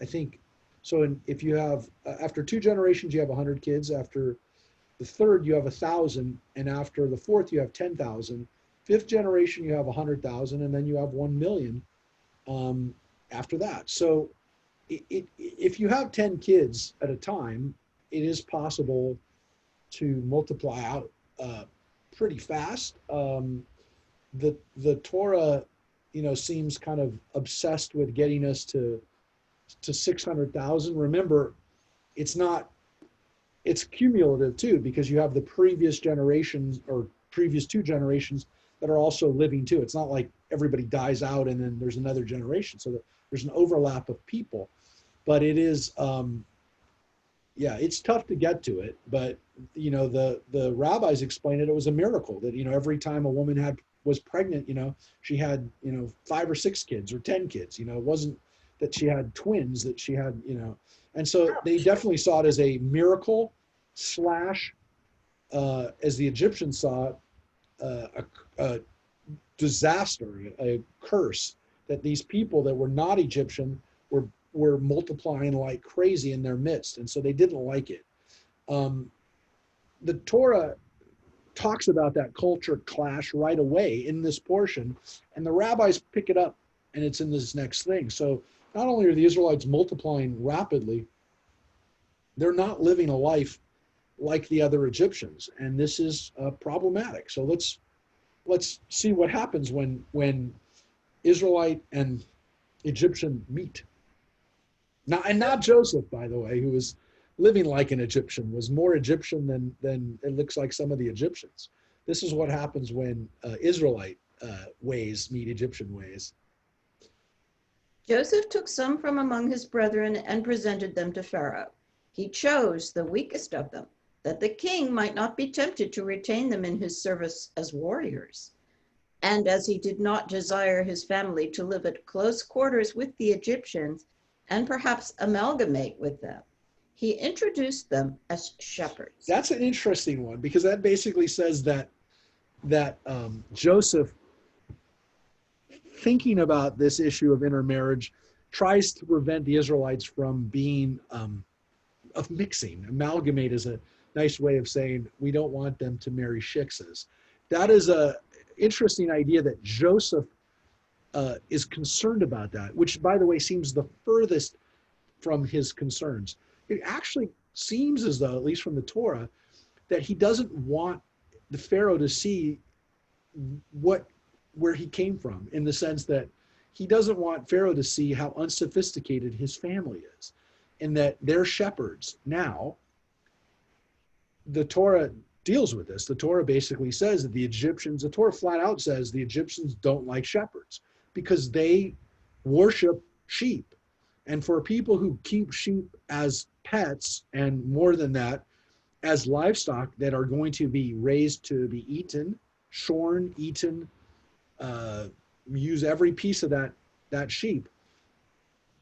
I think so. If you have after 2 generations, you have 100 kids. After the third, you have 1,000, and after the fourth, you have 10,000. Fifth generation, you have 100,000, and then you have 1 million after that. So if you have 10 kids at a time, it is possible to multiply out pretty fast. The Torah, seems kind of obsessed with getting us to 600,000. Remember, it's cumulative too, because you have the previous generations or previous 2 generations that are also living too. It's not like everybody dies out and then there's another generation. So there's an overlap of people, but it is, it's tough to get to it. But the rabbis explained it was a miracle that every time a woman was pregnant, she had 5 or 6 kids or 10 kids. It wasn't that she had twins, that she had, and so they definitely saw it as a miracle / as the Egyptians saw it, a disaster, a curse, that these people that were not Egyptian were multiplying like crazy in their midst, and so they didn't like it. The Torah talks about that culture clash right away in this portion, and the rabbis pick it up, and it's in this next thing. So not only are the Israelites multiplying rapidly, they're not living a life like the other Egyptians, and this is problematic. So let's see what happens when Israelite and Egyptian meet. Not Joseph, by the way, who was living like an Egyptian, was more Egyptian than it looks like some of the Egyptians. This is what happens when Israelite ways meet Egyptian ways. Joseph took some from among his brethren and presented them to Pharaoh. He chose the weakest of them, that the king might not be tempted to retain them in his service as warriors. And as he did not desire his family to live at close quarters with the Egyptians and perhaps amalgamate with them, he introduced them as shepherds. That's an interesting one, because that basically says that Joseph, thinking about this issue of intermarriage, tries to prevent the Israelites from being of mixing. Amalgamate is a nice way of saying we don't want them to marry shiksas. That is a interesting idea that Joseph is concerned about that, which, by the way, seems the furthest from his concerns. It actually seems as though, at least from the Torah, that he doesn't want the Pharaoh to see where he came from, in the sense that he doesn't want Pharaoh to see how unsophisticated his family is, and that they're shepherds. Now, the Torah deals with this. The Torah basically says that the Torah flat out says the Egyptians don't like shepherds because they worship sheep. And for people who keep sheep as pets, and more than that, as livestock that are going to be raised to be eaten, shorn, eaten, use every piece of that sheep,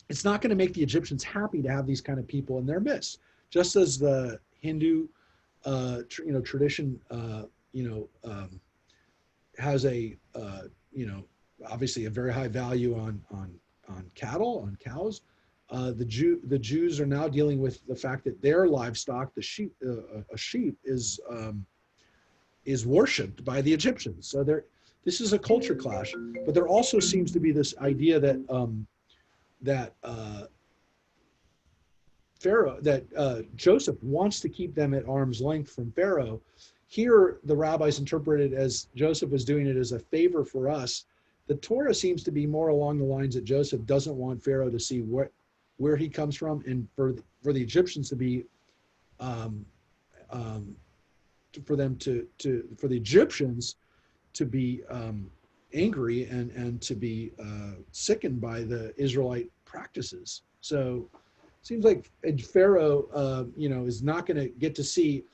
it's not going to make the Egyptians happy to have these kind of people in their midst. Just as the Hindu tradition has a obviously a very high value on cattle, on cows. The Jews are now dealing with the fact that their livestock, the sheep, a sheep is worshipped by the Egyptians. So this is a culture clash. But there also seems to be this idea that Joseph wants to keep them at arm's length from Pharaoh. Here, the rabbis interpret it as Joseph is doing it as a favor for us. The Torah seems to be more along the lines that Joseph doesn't want Pharaoh to see where he comes from, and for the Egyptians to be, for the Egyptians to be angry and to be sickened by the Israelite practices. So seems like Pharaoh, is not going to get to see,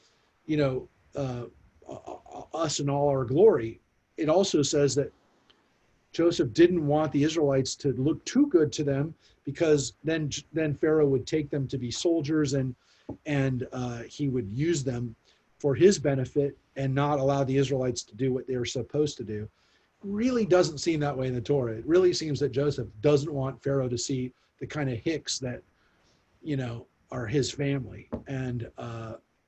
us in all our glory. It also says that Joseph didn't want the Israelites to look too good to them, because then Pharaoh would take them to be soldiers, and he would use them for his benefit and not allow the Israelites to do what they were supposed to do. Really doesn't seem that way in the Torah. It really seems that Joseph doesn't want Pharaoh to see the kind of hicks that, are his family. And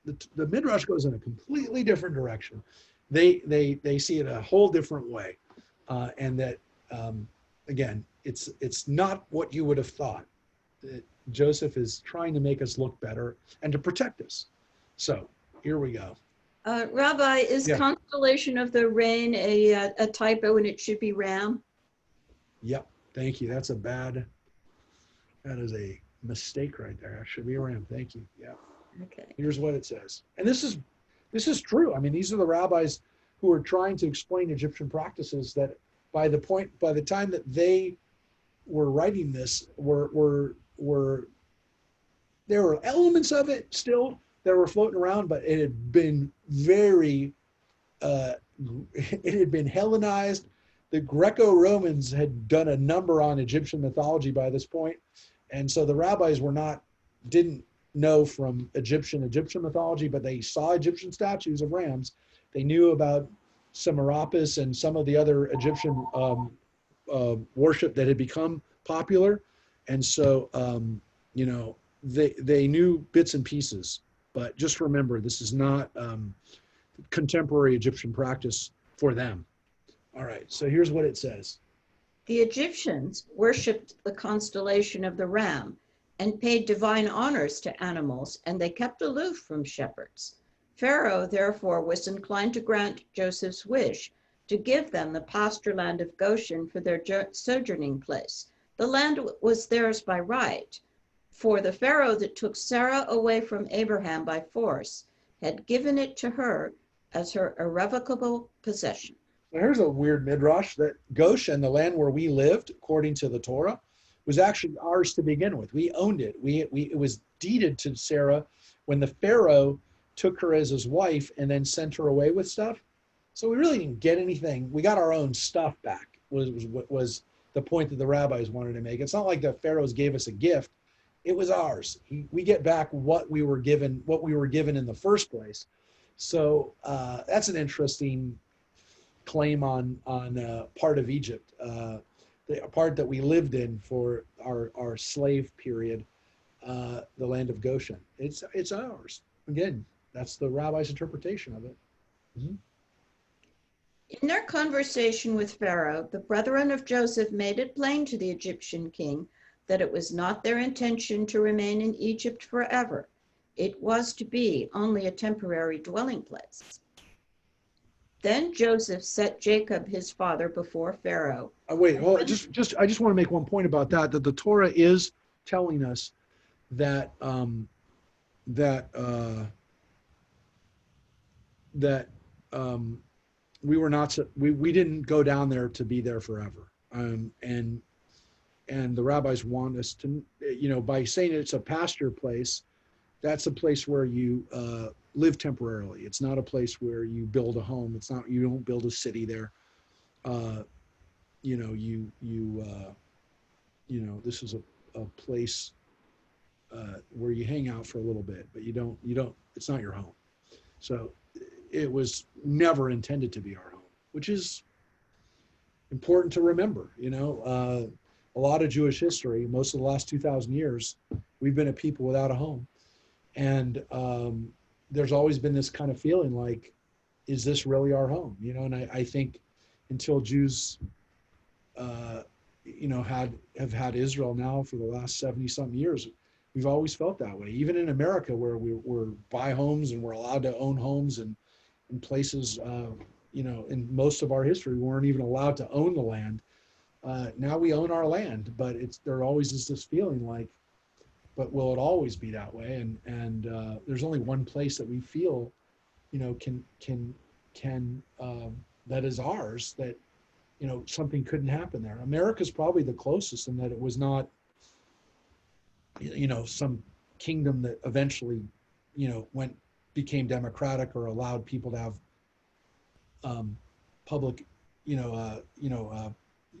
the Midrash goes in a completely different direction. They see it a whole different way. And that, again, it's not what you would have thought. Joseph is trying to make us look better and to protect us. So here we go. Rabbi, is Yeah. constellation of the rain a typo and it should be Ram? Yep. Thank you. That is a mistake right there. It should be a Ram. Thank you. Yeah. Okay. Here's what it says. And this is true. I mean, these are the rabbis who are trying to explain Egyptian practices that by the time that they were writing this, there were elements of it still that were floating around, but it had been it had been Hellenized. The Greco-Romans had done a number on Egyptian mythology by this point. And so the rabbis didn't know from Egyptian mythology, but they saw Egyptian statues of rams. They knew about Semiramis and some of the other Egyptian worship that had become popular. And so, they knew bits and pieces, but just remember, this is not contemporary Egyptian practice for them. All right, so here's what it says. The Egyptians worshipped the constellation of the ram and paid divine honors to animals, and they kept aloof from shepherds. Pharaoh, therefore, was inclined to grant Joseph's wish to give them the pasture land of Goshen for their sojourning place. The land was theirs by right, for the Pharaoh that took Sarah away from Abraham by force had given it to her as her irrevocable possession. Now here's a weird midrash that Goshen, the land where we lived, according to the Torah, was actually ours to begin with. We owned it. It was deeded to Sarah when the Pharaoh took her as his wife and then sent her away with stuff. So we really didn't get anything. We got our own stuff back, was the point that the rabbis wanted to make. It's not like the pharaohs gave us a gift. It was ours. We get back what we were given in the first place. So that's an interesting claim on part of Egypt, the part that we lived in for our slave period, the land of Goshen. It's ours. Again, that's the rabbi's interpretation of it. Mm-hmm. In their conversation with Pharaoh, the brethren of Joseph made it plain to the Egyptian king that it was not their intention to remain in Egypt forever. It was to be only a temporary dwelling place. Then Joseph set Jacob, his father, before Pharaoh. Wait, hold on. I just want to make one point about that the Torah is telling us that we didn't go down there to be there forever, and the rabbis want us to, by saying it's a pasture place, that's a place where you live temporarily. It's not a place where you build a home. You don't build a city there. This is a place where you hang out for a little bit, but you don't, it's not your home. So it was never intended to be our home, which is important to remember. A lot of Jewish history, most of the last 2,000 years, we've been a people without a home. And there's always been this kind of feeling like, is this really our home? And I think until Jews, have had Israel now for the last 70-something years, we've always felt that way. Even in America, where we're buy homes and we're allowed to own homes, and in places, in most of our history, we weren't even allowed to own the land. Now we own our land, but there always is this feeling like, but will it always be that way? And there's only one place that we feel, can that is ours, that, something couldn't happen there. America's probably the closest in that it was not some kingdom that eventually, became democratic or allowed people to have public,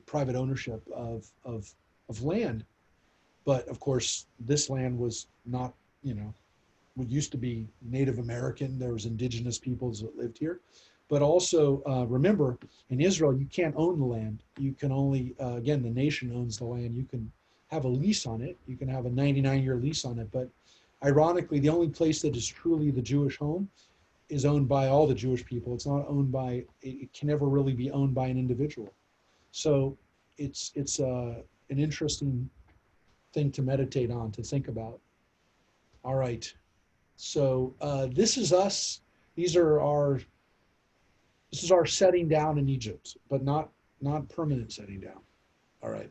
private ownership of land. But of course, this land was not, what used to be Native American. There was indigenous peoples that lived here. But also remember, in Israel, you can't own the land. You can only, again, the nation owns the land. You can have a lease on it. You can have a 99-year lease on it. But ironically, the only place that is truly the Jewish home is owned by all the Jewish people. It's not owned by, it can never really be owned by an individual. So it's an interesting thing to meditate on, to think about. All right. So this is us. This is our setting down in Egypt, but not permanent setting down. All right.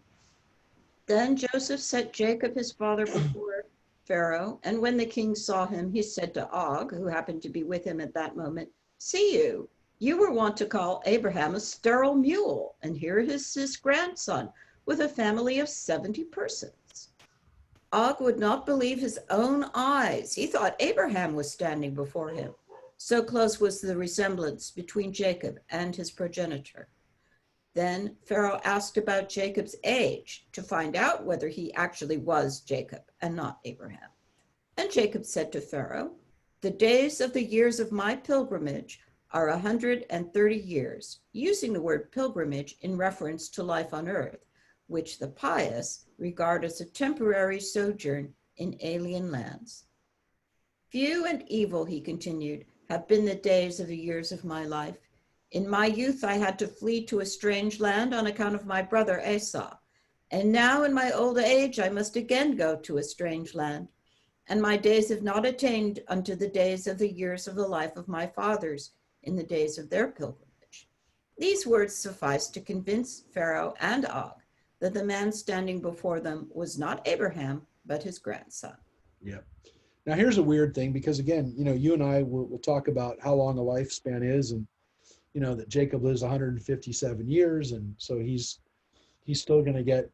Then Joseph set Jacob his father before Pharaoh, and when the king saw him, he said to Og, who happened to be with him at that moment, "See you were wont to call Abraham a sterile mule, and here is his grandson with a family of 70 persons." Og would not believe his own eyes. He thought Abraham was standing before him. So close was the resemblance between Jacob and his progenitor. Then Pharaoh asked about Jacob's age to find out whether he actually was Jacob and not Abraham. And Jacob said to Pharaoh, "The days of the years of my pilgrimage are 130 years," using the word pilgrimage in reference to life on earth, which the pious regard as a temporary sojourn in alien lands. "Few and evil," he continued, "have been the days of the years of my life. In my youth, I had to flee to a strange land on account of my brother Esau. And now in my old age, I must again go to a strange land. And my days have not attained unto the days of the years of the life of my fathers in the days of their pilgrimage." These words sufficed to convince Pharaoh and Og that the man standing before them was not Abraham, but his grandson. Yeah. Now here's a weird thing, because again, you and I will talk about how long a lifespan is, and that Jacob lives 157 years, and so he's still going to get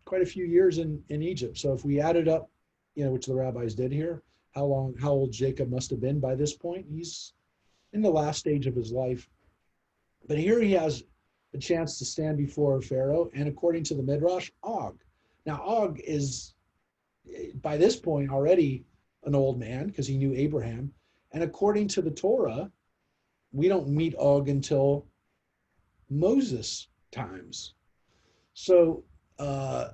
quite a few years in Egypt. So if we added up, which the rabbis did here, how old Jacob must have been by this point, he's in the last stage of his life. But here he has a chance to stand before Pharaoh, and according to the Midrash, Og. Now Og is by this point already an old man because he knew Abraham, and according to the Torah, we don't meet Og until Moses times. So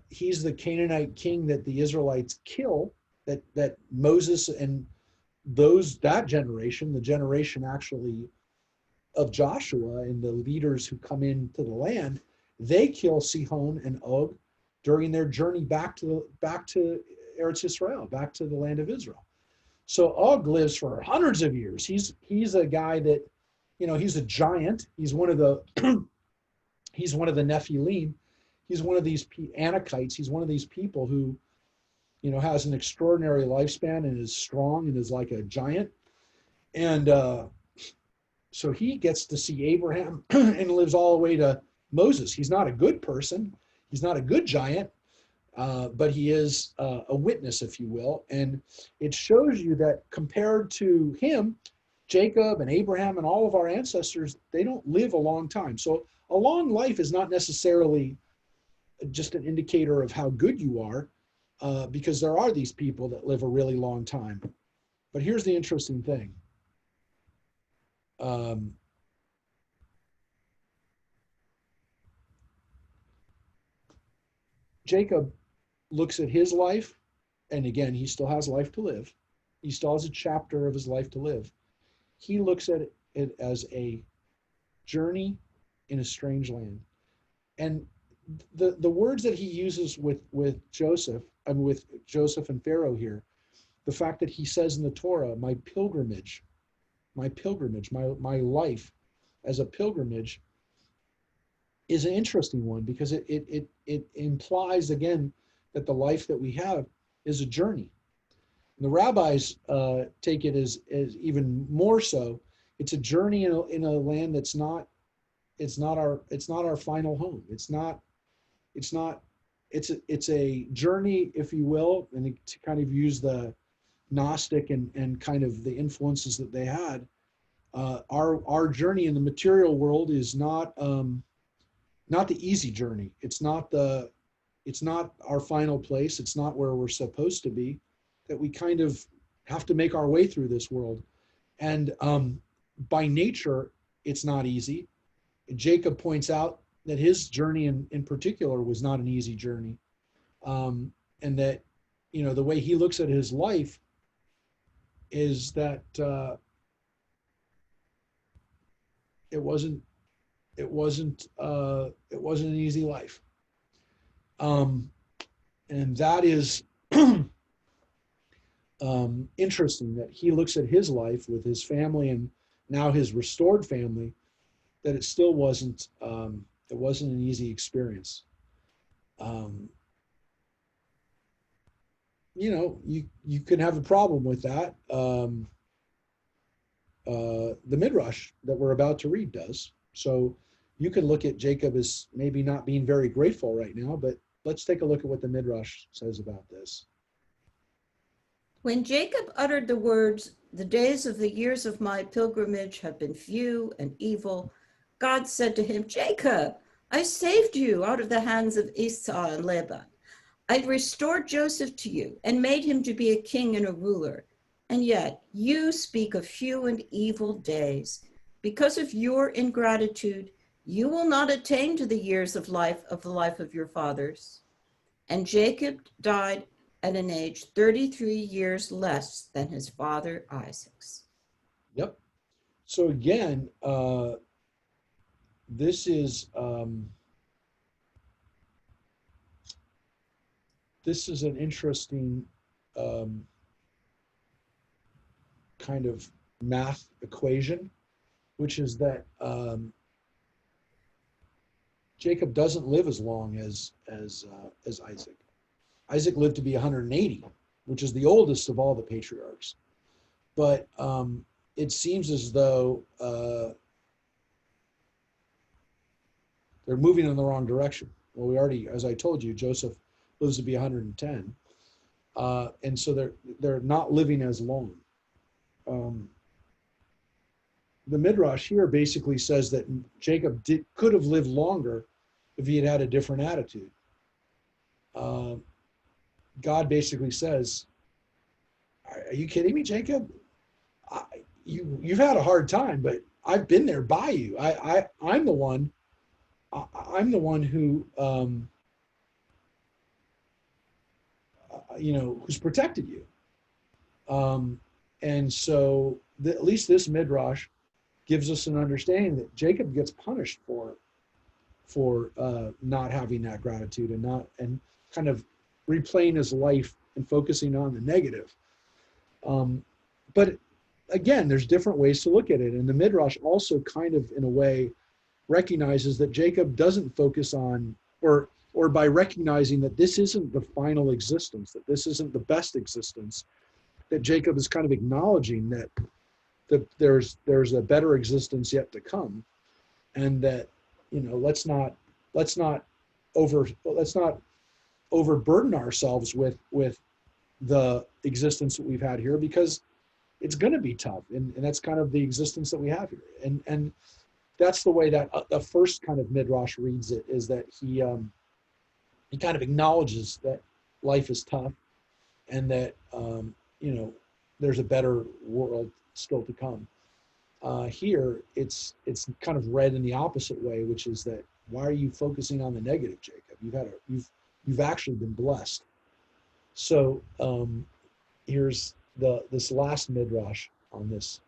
he's the Canaanite king that the Israelites kill, that Moses and that generation, the generation actually of Joshua and the leaders who come into the land, they kill Sihon and Og during their journey back to Eretz Israel, back to the land of Israel. So Og lives for hundreds of years. He's a guy that, he's a giant. He's one of the Nephilim. He's one of these Anakites. He's one of these people who, has an extraordinary lifespan and is strong and is like a giant. And so he gets to see Abraham and lives all the way to Moses. He's not a good person. He's not a good giant, but he is a witness, if you will. And it shows you that compared to him, Jacob and Abraham and all of our ancestors, they don't live a long time. So a long life is not necessarily just an indicator of how good you are, because there are these people that live a really long time. But here's the interesting thing. Jacob looks at his life, and again, he still has life to live. He still has a chapter of his life to live. He looks at it as a journey in a strange land. And the words that he uses with Joseph and Pharaoh here, the fact that he says in the Torah, my life as a pilgrimage, is an interesting one, because it implies again that the life that we have is a journey. And the rabbis take it as even more so. It's a journey in a land it's not our final home. It's not it's a journey, if you will, and to kind of use the Gnostic and kind of the influences that they had. Our journey in the material world is not the easy journey. It's not our final place. It's not where we're supposed to be. That we kind of have to make our way through this world, and by nature, it's not easy. Jacob points out that his journey in particular was not an easy journey, and that the way he looks at his life is that it wasn't an easy life, and that is interesting that he looks at his life with his family and now his restored family, that it still wasn't an easy experience. You could have a problem with that. The Midrash that we're about to read does. So you can look at Jacob as maybe not being very grateful right now, but let's take a look at what the Midrash says about this. When Jacob uttered the words, "The days of the years of my pilgrimage have been few and evil," God said to him, "Jacob, I saved you out of the hands of Esau and Laban. I restored Joseph to you and made him to be a king and a ruler. And yet you speak of few and evil days. Because of your ingratitude, you will not attain to the years of the life of your fathers." And Jacob died at an age 33 years less than his father Isaac's. Yep. So again, this is an interesting kind of math equation, which is that Jacob doesn't live as long as Isaac. Isaac lived to be 180, which is the oldest of all the patriarchs. But it seems as though they're moving in the wrong direction. Well, we already, as I told you, Joseph lives to be 110, and so they're not living as long. The Midrash here basically says that Jacob could have lived longer if he had had a different attitude. God basically says, "Are you kidding me, Jacob? You've had a hard time, but I've been there by you. I'm the one. I'm the one who who's protected you." And so at least this Midrash gives us an understanding that Jacob gets punished for not having that gratitude and kind of replaying his life and focusing on the negative. But again, there's different ways to look at it. And the Midrash also kind of, in a way, recognizes that Jacob doesn't focus on, or by recognizing that this isn't the final existence, that this isn't the best existence, that Jacob is kind of acknowledging that there's a better existence yet to come, and that let's not overburden ourselves with the existence that we've had here, because it's going to be tough, and that's kind of the existence that we have here, and that's the way that the first kind of Midrash reads it, is that he kind of acknowledges that life is tough, and that there's a better world still to come. Here, it's kind of read in the opposite way, which is that, why are you focusing on the negative, Jacob? You've actually been blessed. So here's this last Midrash on this.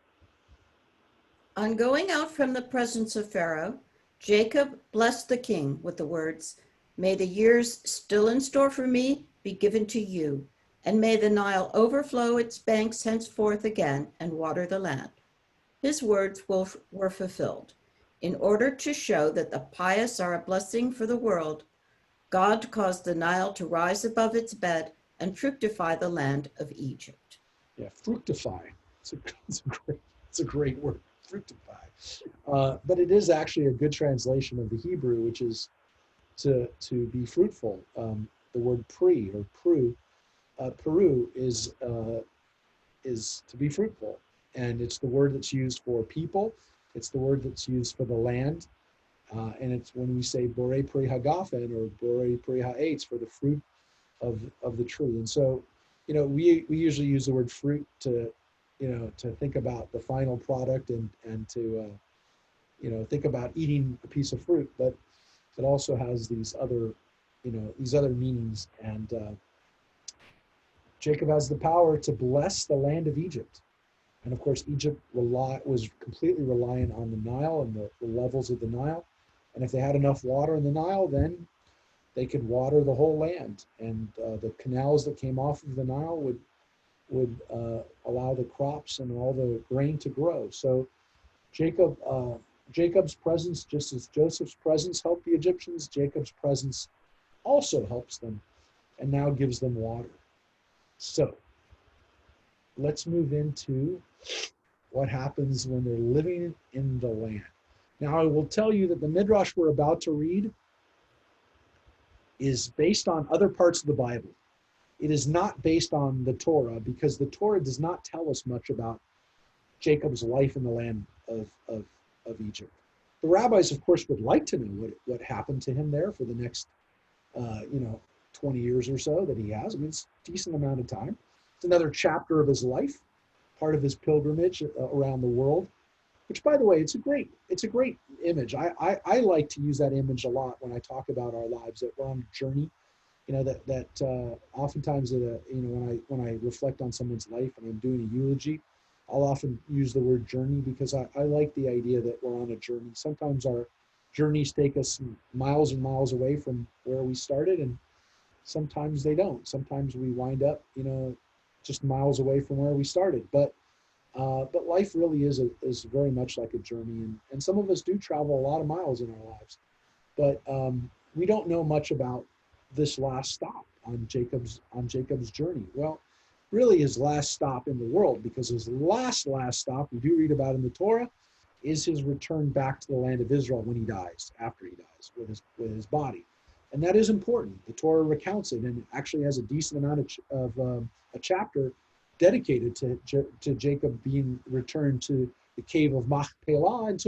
On going out from the presence of Pharaoh, Jacob blessed the king with the words, "May the years still in store for me be given to you, and may the Nile overflow its banks henceforth again and water the land." His words were fulfilled. In order to show that the pious are a blessing for the world, God caused the Nile to rise above its bed and fructify the land of Egypt. Yeah, fructify. It's a great word, fructify. But it is actually a good translation of the Hebrew, which is to be fruitful. The word pri or peru is to be fruitful, and it's the word that's used for people. It's the word that's used for the land, and it's when we say bore pri hagafen or bore pri ha'etz for the fruit of the tree. And so, we usually use the word fruit to, to think about the final product and to, think about eating a piece of fruit, but it also has these other, these other meanings. And Jacob has the power to bless the land of Egypt. And of course, Egypt was completely reliant on the Nile and the levels of the Nile. And if they had enough water in the Nile, then they could water the whole land. And the canals that came off of the Nile would allow the crops and all the grain to grow. So Jacob's presence, just as Joseph's presence helped the Egyptians, Jacob's presence also helps them and now gives them water. So let's move into what happens when they're living in the land. Now, I will tell you that the Midrash we're about to read is based on other parts of the Bible. It is not based on the Torah, because the Torah does not tell us much about Jacob's life in the land of Egypt. The rabbis, of course, would like to know what happened to him there for the next 20 years or so that he has. I mean, it's a decent amount of time. It's another chapter of his life, part of his pilgrimage around the world, which, by the way, it's a great image. I like to use that image a lot when I talk about our lives, that we're on a journey. That oftentimes when I reflect on someone's life and I'm doing a eulogy, I'll often use the word journey, because I like the idea that we're on a journey. Sometimes our journeys take us miles and miles away from where we started, and sometimes they don't. Sometimes we wind up, just miles away from where we started. But life really is very much like a journey, and some of us do travel a lot of miles in our lives. But we don't know much about this last stop on Jacob's journey. Well, really his last stop in the world, because his last stop, we do read about in the Torah, is his return back to the land of Israel when he dies, after he dies, with his body. And that is important. The Torah recounts it, and it actually has a decent amount of a chapter dedicated to Jacob being returned to the cave of Machpelah and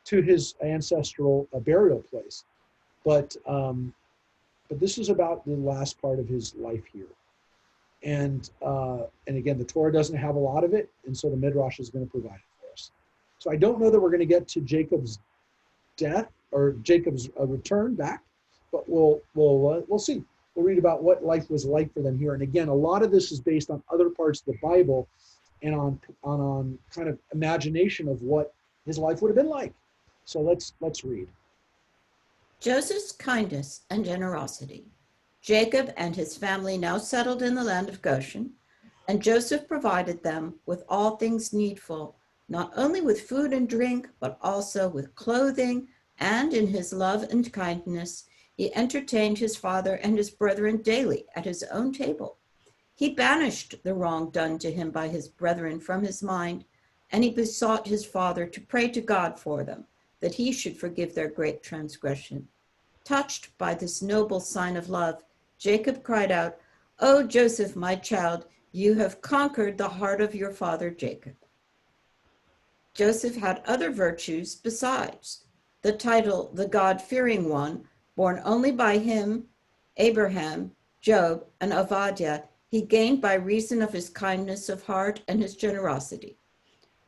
to his ancestral burial place. But this is about the last part of his life here. And again, the Torah doesn't have a lot of it, and so the Midrash is going to provide it for us. So I don't know that we're going to get to Jacob's death or Jacob's return back, but we'll see. We'll read about what life was like for them here. And again, a lot of this is based on other parts of the Bible and on kind of imagination of what his life would have been like. So let's read. Joseph's kindness and generosity. Jacob and his family now settled in the land of Goshen, and Joseph provided them with all things needful, not only with food and drink, but also with clothing, and in his love and kindness, he entertained his father and his brethren daily at his own table. He banished the wrong done to him by his brethren from his mind, and he besought his father to pray to God for them, that he should forgive their great transgression. Touched by this noble sign of love, Jacob cried out, "O Joseph, my child, you have conquered the heart of your father Jacob." Joseph had other virtues besides. The title, the God-fearing one, born only by him, Abraham, Job, and Avadiah, he gained by reason of his kindness of heart and his generosity.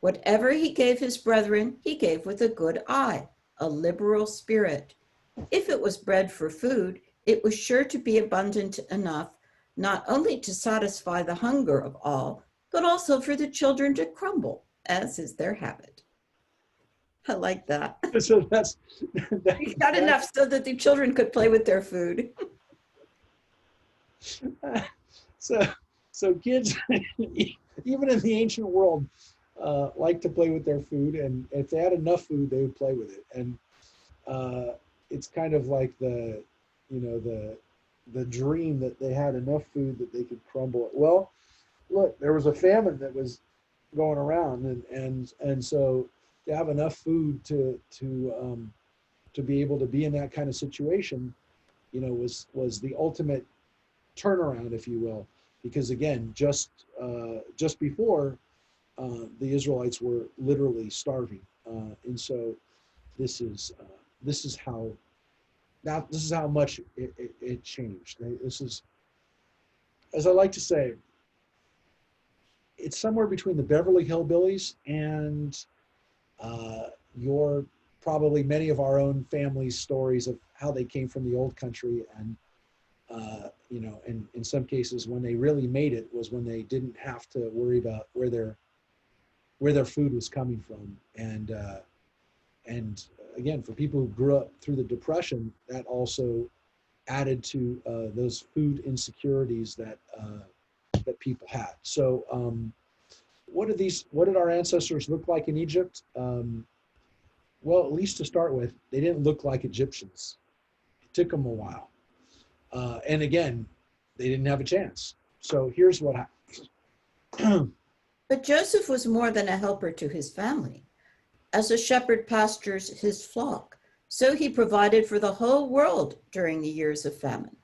Whatever he gave his brethren, he gave with a good eye, a liberal spirit. If it was bread for food, it was sure to be abundant enough, not only to satisfy the hunger of all, but also for the children to crumble, as is their habit. I like that. So that's He got enough so that the children could play with their food. So kids, even in the ancient world, like to play with their food, and if they had enough food, they would play with it. And it's kind of like the dream that they had enough food that they could crumble it. Well, look, there was a famine that was going around, and so to have enough food to be able to be in that kind of situation, was the ultimate turnaround, if you will, because again, just before the Israelites were literally starving, and so this is how much it changed. This is, as I like to say, it's somewhere between the Beverly Hillbillies and your probably many of our own families' stories of how they came from the old country, and and in some cases when they really made it was when they didn't have to worry about where their food was coming from, and again, for people who grew up through the Depression, that also added to those food insecurities that people had. So, what did our ancestors look like in Egypt? Well, at least to start with, they didn't look like Egyptians. It took them a while, and again, they didn't have a chance. So here's what happened. But Joseph was more than a helper to his family. As a shepherd pastures his flock, so he provided for the whole world during the years of famine.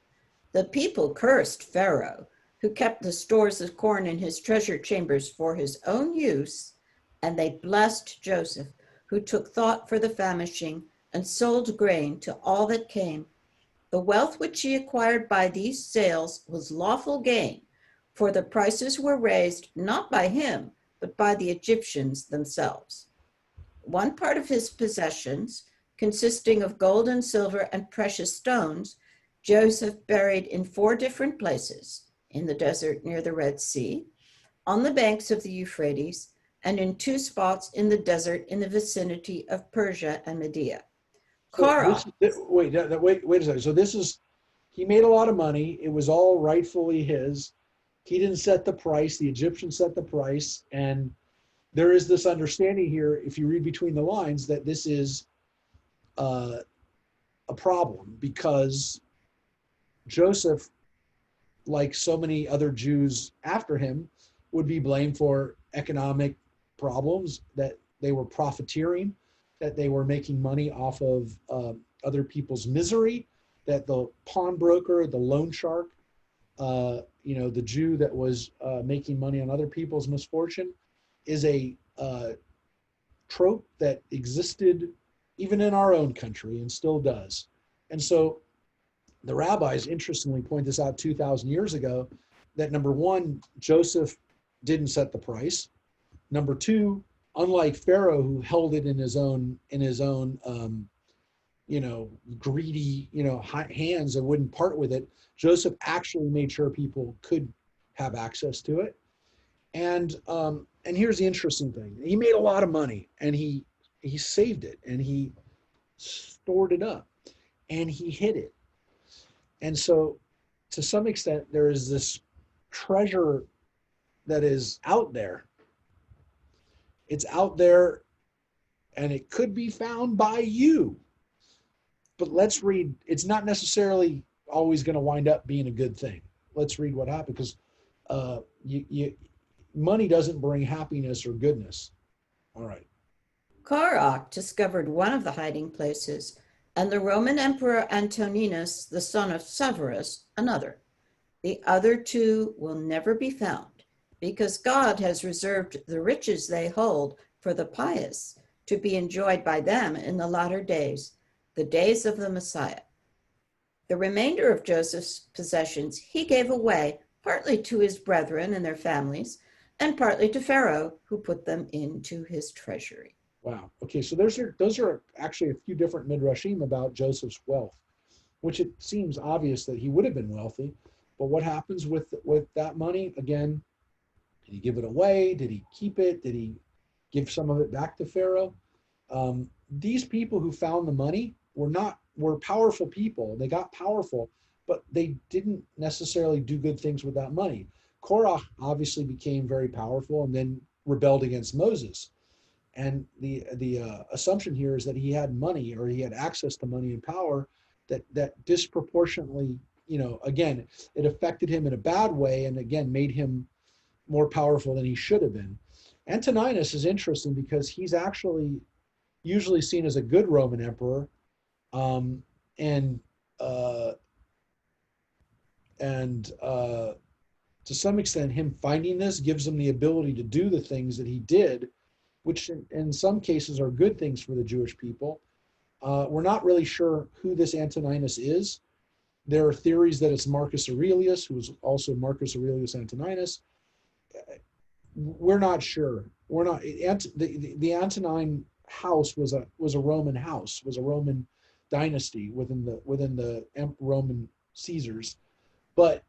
The people cursed Pharaoh, who kept the stores of corn in his treasure chambers for his own use, and they blessed Joseph, who took thought for the famishing and sold grain to all that came. The wealth which he acquired by these sales was lawful gain, for the prices were raised not by him, but by the Egyptians themselves. One part of his possessions, consisting of gold and silver and precious stones, Joseph buried in 4 different places: in the desert near the Red Sea, on the banks of the Euphrates, and in 2 spots in the desert in the vicinity of Persia and Media. Korah. Wait a second. So he made a lot of money. It was all rightfully his. He didn't set the price. The Egyptians set the price. And there is this understanding here, if you read between the lines, that this is a problem because Joseph, like so many other Jews after him, would be blamed for economic problems, that they were profiteering, that they were making money off of other people's misery, that the pawnbroker, the loan shark, the Jew that was making money on other people's misfortune, is a trope that existed even in our own country and still does. And so the rabbis interestingly point this out 2,000 years ago, that number one, Joseph didn't set the price. Number two, unlike Pharaoh, who held it in his own greedy, hands and wouldn't part with it, Joseph actually made sure people could have access to it. And here's the interesting thing: he made a lot of money, and he saved it, and he stored it up, and he hid it. And so, to some extent, there is this treasure that is out there. It's out there, and it could be found by you. But let's read. It's not necessarily always going to wind up being a good thing. Let's read what happened, because money doesn't bring happiness or goodness. All right. Korah discovered one of the hiding places, and the Roman Emperor Antoninus, the son of Severus, another. The other 2 will never be found, because God has reserved the riches they hold for the pious, to be enjoyed by them in the latter days, the days of the Messiah. The remainder of Joseph's possessions he gave away, partly to his brethren and their families, and partly to Pharaoh, who put them into his treasury. Wow. Okay, so those are actually a few different midrashim about Joseph's wealth, which it seems obvious that he would have been wealthy. But what happens with that money? Again, did he give it away? Did he keep it? Did he give some of it back to Pharaoh? These people who found the money were powerful people. They got powerful, but they didn't necessarily do good things with that money. Korah obviously became very powerful and then rebelled against Moses. And the assumption here is that he had money, or he had access to money and power that disproportionately, again, it affected him in a bad way, and again made him more powerful than he should have been. Antoninus is interesting because he's actually usually seen as a good Roman emperor, and to some extent, him finding this gives him the ability to do the things that he did, which in some cases are good things for the Jewish people. We're not really sure who this Antoninus is. There are theories that it's Marcus Aurelius, who was also Marcus Aurelius Antoninus. We're not sure. We're not. The Antonine house was a Roman house, was a Roman dynasty within the Roman Caesars, but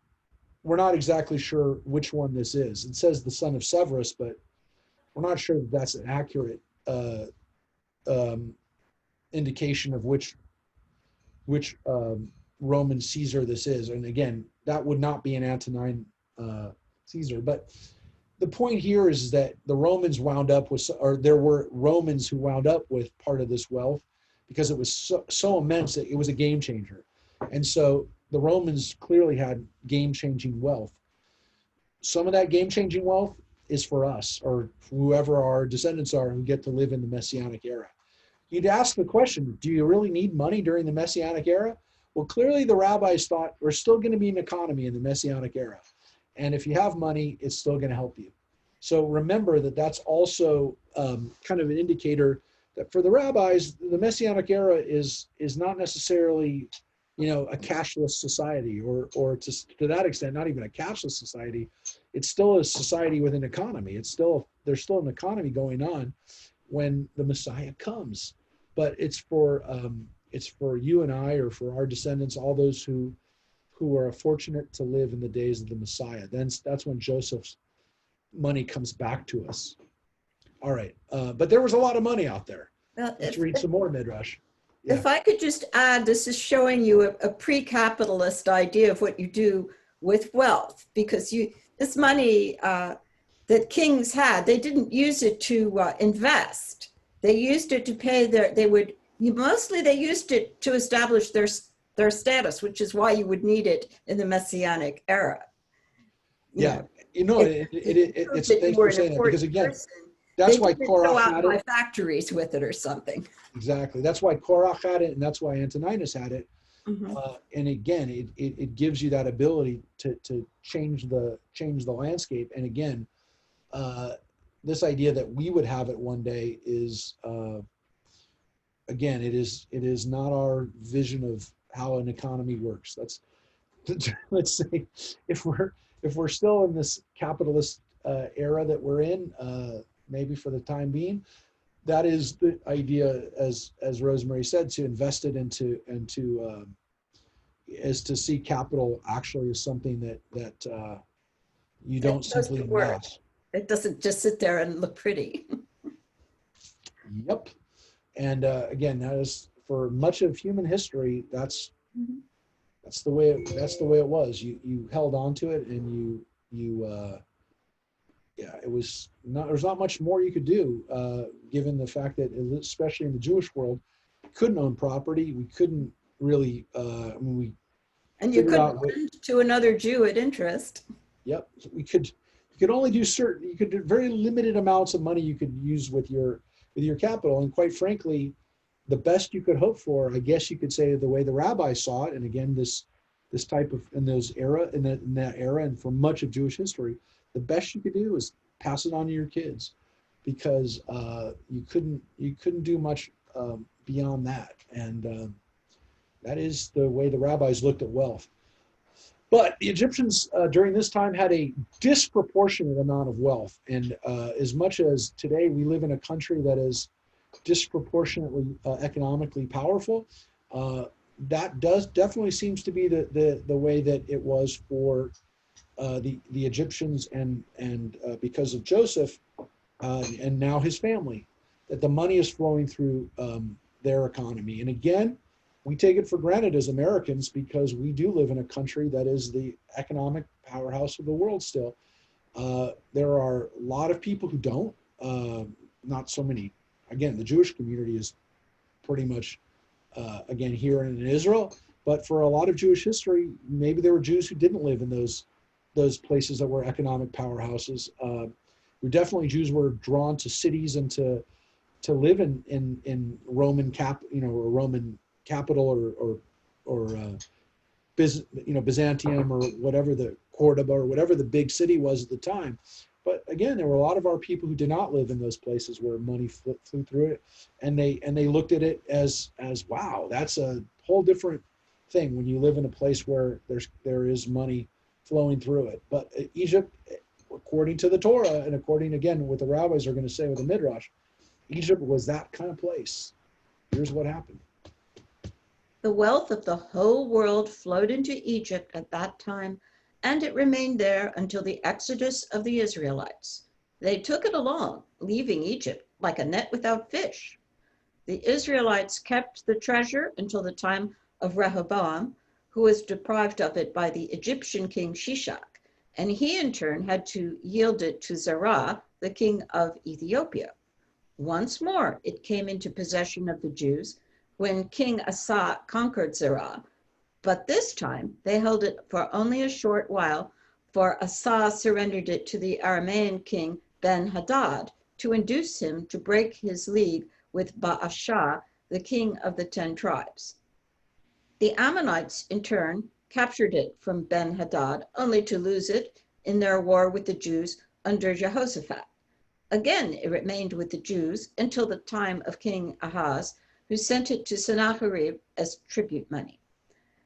we're not exactly sure which one this is. It says the son of Severus, but we're not sure that that's an accurate indication of which Roman Caesar this is. And again, that would not be an Antonine Caesar. But the point here is that the Romans wound up with, or there were Romans who wound up with part of this wealth because it was so immense that it was a game changer. And so the Romans clearly had game-changing wealth. Some of that game-changing wealth is for us, or whoever our descendants are who get to live in the Messianic era. You'd ask the question, do you really need money during the Messianic era? Well, clearly the rabbis thought we're still going to be an economy in the Messianic era. And if you have money, it's still going to help you. So remember that that's also kind of an indicator that for the rabbis, the Messianic era is not necessarily, a cashless society, or to that extent, not even a cashless society. It's still a society with an economy. There's still an economy going on when the Messiah comes. But it's for you and I, or for our descendants, all those who are fortunate to live in the days of the Messiah. Then that's when Joseph's money comes back to us. All right, but there was a lot of money out there. Well, Let's read some more Midrash. Yeah. If I could just add, this is showing you a pre-capitalist idea of what you do with wealth, because this money that kings had, they didn't use it to invest. They used it to pay they used it to establish their status, which is why you would need it in the Messianic era. Yeah, it's thanks for saying that, because again, that's why Korach had it. Factories with it or something. Exactly. That's why Korach had it, and that's why Antoninus had it. Mm-hmm. And again, it gives you that ability to change the landscape. And again, this idea that we would have it one day is, again, it is not our vision of how an economy works. Let's say if we're still in this capitalist era that we're in, maybe for the time being, that is the idea, as Rosemary said, to invest it into is to see capital actually as something that you don't simply amass. It doesn't just sit there and look pretty. Yep. And again, that is for much of human history. That's the way it was. You held on to it, and it was not. There's not much more you could do, given the fact that, especially in the Jewish world, we couldn't own property. We couldn't really. And you couldn't lend to another Jew at interest. Yep, we could. You could only do certain. You could do very limited amounts of money you could use with your capital, and quite frankly, the best you could hope for, I guess you could say, the way the rabbis saw it, and again, this type of in that era, and for much of Jewish history, the best you could do is pass it on to your kids, because you couldn't do much beyond that, and that is the way the rabbis looked at wealth. But the Egyptians during this time had a disproportionate amount of wealth, and as much as today we live in a country that is disproportionately economically powerful, that definitely seems to be the way that it was for the Egyptians, and because of Joseph and now his family, that the money is flowing through their economy. And again, we take it for granted as Americans, because we do live in a country that is the economic powerhouse of the world still. There are a lot of people who don't, not so many. Again, the Jewish community is pretty much, again, here in Israel, but for a lot of Jewish history, maybe there were Jews who didn't live in those places that were economic powerhouses. Definitely Jews were drawn to cities and to live in Roman or Roman capital or Byzantium or whatever the Cordoba or whatever the big city was at the time. But again, there were a lot of our people who did not live in those places where money flew through it, and they looked at it as wow, that's a whole different thing when you live in a place where there is money flowing through it. But Egypt, according to the Torah, and according again what the rabbis are going to say with the Midrash, Egypt was that kind of place. Here's what happened. The wealth of the whole world flowed into Egypt at that time, and it remained there until the exodus of the Israelites. They took it along, leaving Egypt like a net without fish. The Israelites kept the treasure until the time of Rehoboam, who was deprived of it by the Egyptian king Shishak, and he in turn had to yield it to Zerah, the king of Ethiopia. Once more, it came into possession of the Jews when King Asa conquered Zerah, but this time they held it for only a short while, for Asa surrendered it to the Aramean king Ben-Hadad to induce him to break his league with Baasha, the king of the 10 tribes. The Ammonites, in turn, captured it from Ben-Hadad, only to lose it in their war with the Jews under Jehoshaphat. Again, it remained with the Jews until the time of King Ahaz, who sent it to Sennacherib as tribute money.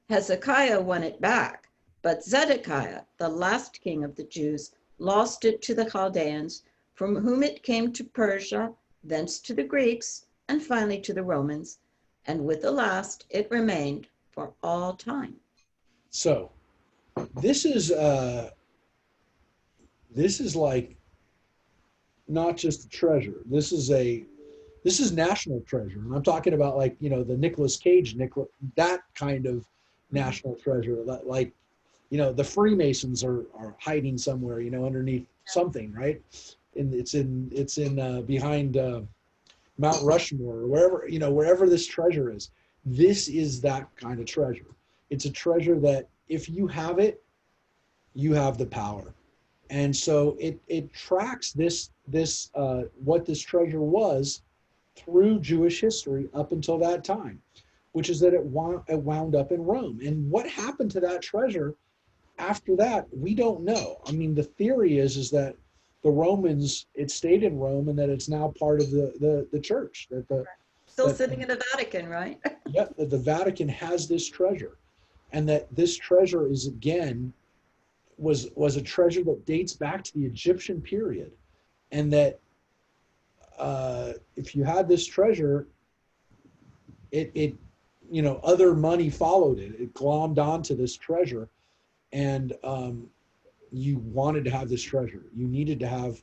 Hezekiah won it back, but Zedekiah, the last king of the Jews, lost it to the Chaldeans, from whom it came to Persia, thence to the Greeks, and finally to the Romans, and with the last it remained for all time. So this is like not just a treasure. This is national treasure, and I'm talking about like the Nicolas Cage, that kind of national treasure. Like the Freemasons are hiding somewhere underneath something, right? And it's in behind Mount Rushmore or wherever this treasure is. This is that kind of treasure. It's a treasure that if you have it, you have the power. And so it tracks this what this treasure was through Jewish history up until that time, which is that it wound up in Rome. And what happened to that treasure after that, we don't know. I mean, the theory is that the Romans, it stayed in Rome, and that it's now part of the church. Still sitting in the Vatican, right? Yeah, that the Vatican has this treasure, and that this treasure is again was a treasure that dates back to the Egyptian period, and that if you had this treasure, it other money followed it. It glommed onto this treasure, and you wanted to have this treasure. You needed to have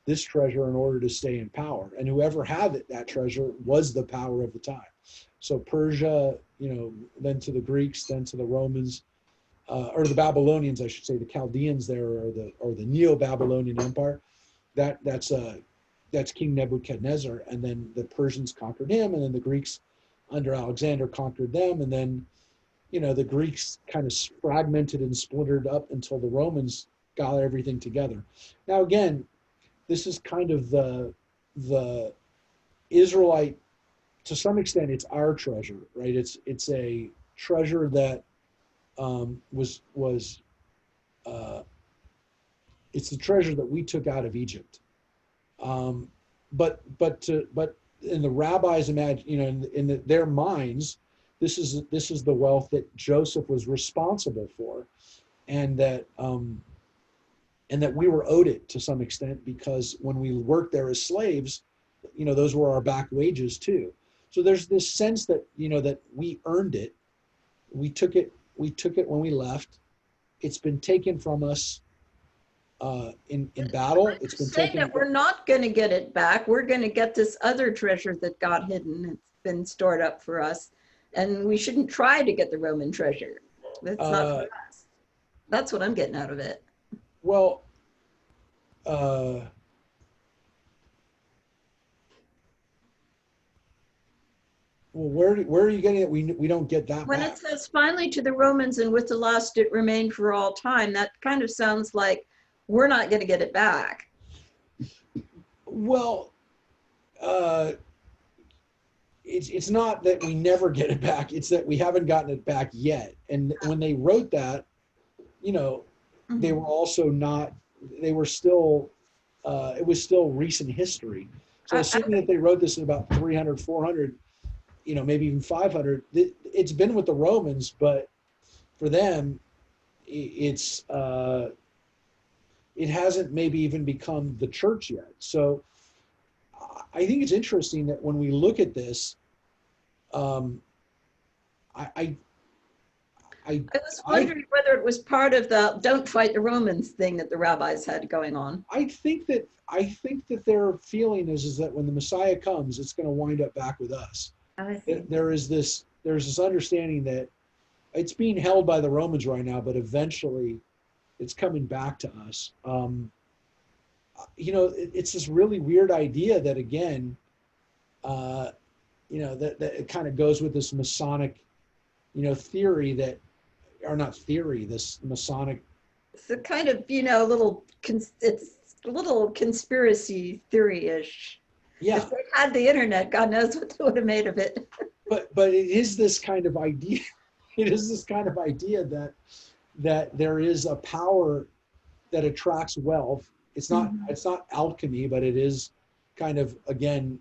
this treasure in order to stay in power. And whoever had that treasure was the power of the time. So Persia, then to the Greeks, then to the Romans, or the Babylonians, I should say, the Chaldeans there, or the Neo-Babylonian Empire. That's King Nebuchadnezzar, and then the Persians conquered him, and then the Greeks under Alexander conquered them, and then the Greeks kind of fragmented and splintered up until the Romans got everything together. Now again, this is kind of the Israelite, to some extent, it's our treasure, right? It's a treasure that was it's the treasure that we took out of Egypt. But in the rabbis imagine, in their minds, this is the wealth that Joseph was responsible for, and that we were owed it to some extent, because when we worked there as slaves, those were our back wages too. So there's this sense that that we earned it. We took it when we left. It's been taken from us in battle. It's been taken. That we're not going to get it back. We're going to get this other treasure that got hidden. It's been stored up for us, and we shouldn't try to get the Roman treasure. That's not for us. That's what I'm getting out of it. Well, where are you getting it? We don't get that when back. It says finally to the Romans, and with the last it remained for all time, that kind of sounds like we're not going to get it back. Well, it's not that we never get it back. It's that we haven't gotten it back yet. And when they wrote that, you know, they were also not. They were still. It was still recent history. So assuming that they wrote this in about 300, 400, you know, maybe even 500, it's been with the Romans, but for them, it's it hasn't maybe even become the church yet. So I think it's interesting that when we look at this, I was wondering whether it was part of the "don't fight the Romans" thing that the rabbis had going on. I think that their feeling is that when the Messiah comes, it's going to wind up back with us. I see. There's this understanding that it's being held by the Romans right now, but eventually it's coming back to us. You know, it's this really weird idea that, again, you know, that it kind of goes with this Masonic, you know, theory that, or not theory, this Masonic. It's a kind of, you know, it's a little conspiracy theory-ish. Yeah. If they had the internet, God knows what they would have made of it. But it is this kind of idea. It is this kind of idea that there is a power that attracts wealth. It's not alchemy, but it is kind of, again,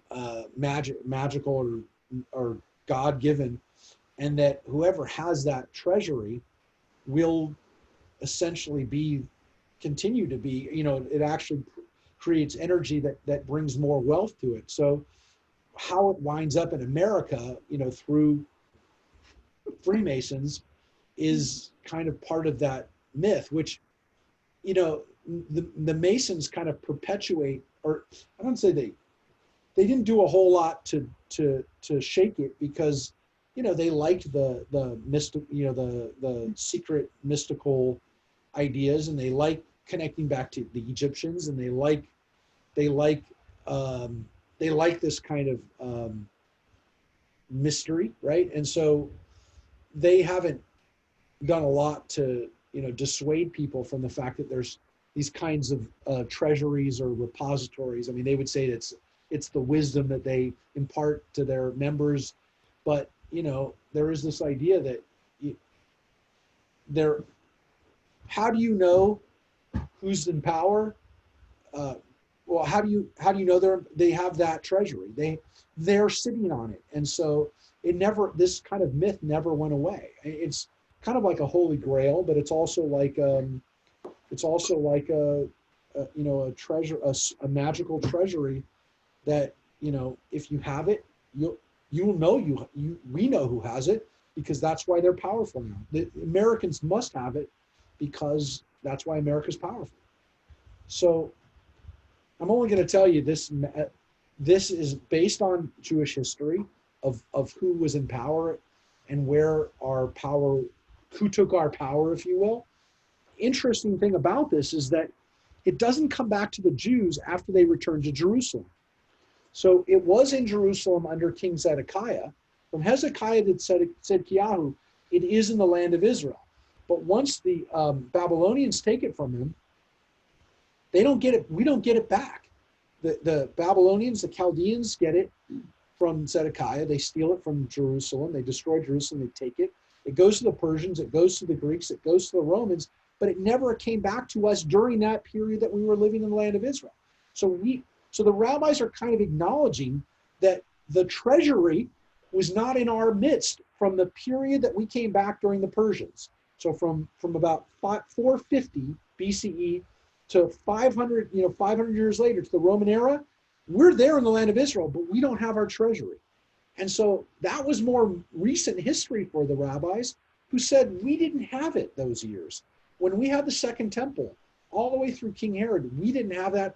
magical or God-given, and that whoever has that treasury will essentially continue to be, you know, it actually creates energy that brings more wealth to it. So how it winds up in America, you know, through Freemasons is kind of part of that myth, which, you know, the Masons kind of perpetuate, or I don't say they didn't do a whole lot to shake it, because, you know, they liked the mystic, you know, the secret mystical ideas, and they like connecting back to the Egyptians, and they like this kind of mystery, right? And so they haven't done a lot to, you know, dissuade people from the fact that there's these kinds of treasuries or repositories. I mean, they would say it's the wisdom that they impart to their members, but, you know, there is this idea that how do you know who's in power? Well, how do you know they have that treasury? They're sitting on it, and so this kind of myth never went away. It's kind of like a holy grail, but it's also like a you know, a treasure, a magical treasury that, you know, if you have it, you'll know we know who has it, because that's why they're powerful now. The Americans must have it because that's why America's powerful. So I'm only going to tell you this. This is based on Jewish history of who was in power and where our power, who took our power, if you will. Interesting thing about this is that it doesn't come back to the Jews after they returned to Jerusalem. So it was in Jerusalem under King Zedekiah. From Hezekiah to Tzedkiyahu, it is in the land of Israel. But once the Babylonians take it from him, they don't get it. We don't get it back. The Babylonians, the Chaldeans, get it from Zedekiah. They steal it from Jerusalem. They destroy Jerusalem. They take it. It goes to the Persians. It goes to the Greeks. It goes to the Romans. But it never came back to us during that period that we were living in the land of Israel. So the rabbis are kind of acknowledging that the treasury was not in our midst from the period that we came back during the Persians. So from about 450 BCE to 500 years later to the Roman era, we're there in the land of Israel, but we don't have our treasury. And so that was more recent history for the rabbis, who said we didn't have it those years. When we had the Second Temple, all the way through King Herod, we didn't have that.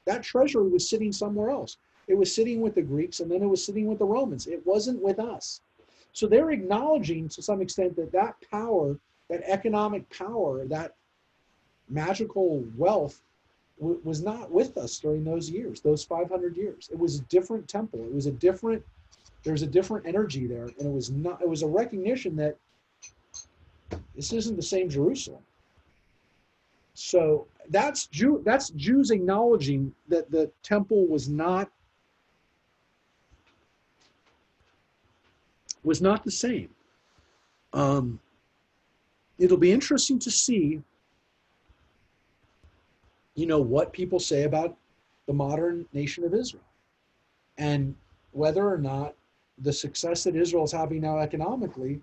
That treasury was sitting somewhere else. It was sitting with the Greeks, and then it was sitting with the Romans. It wasn't with us. So they're acknowledging to some extent that power, that economic power, that magical wealth was not with us during those years, those 500 years. It was a different temple. There was a different energy there. And it was a recognition that this isn't the same Jerusalem. So that's Jews acknowledging that the temple was not was not the same. It'll be interesting to see, what people say about the modern nation of Israel, and whether or not the success that Israel is having now economically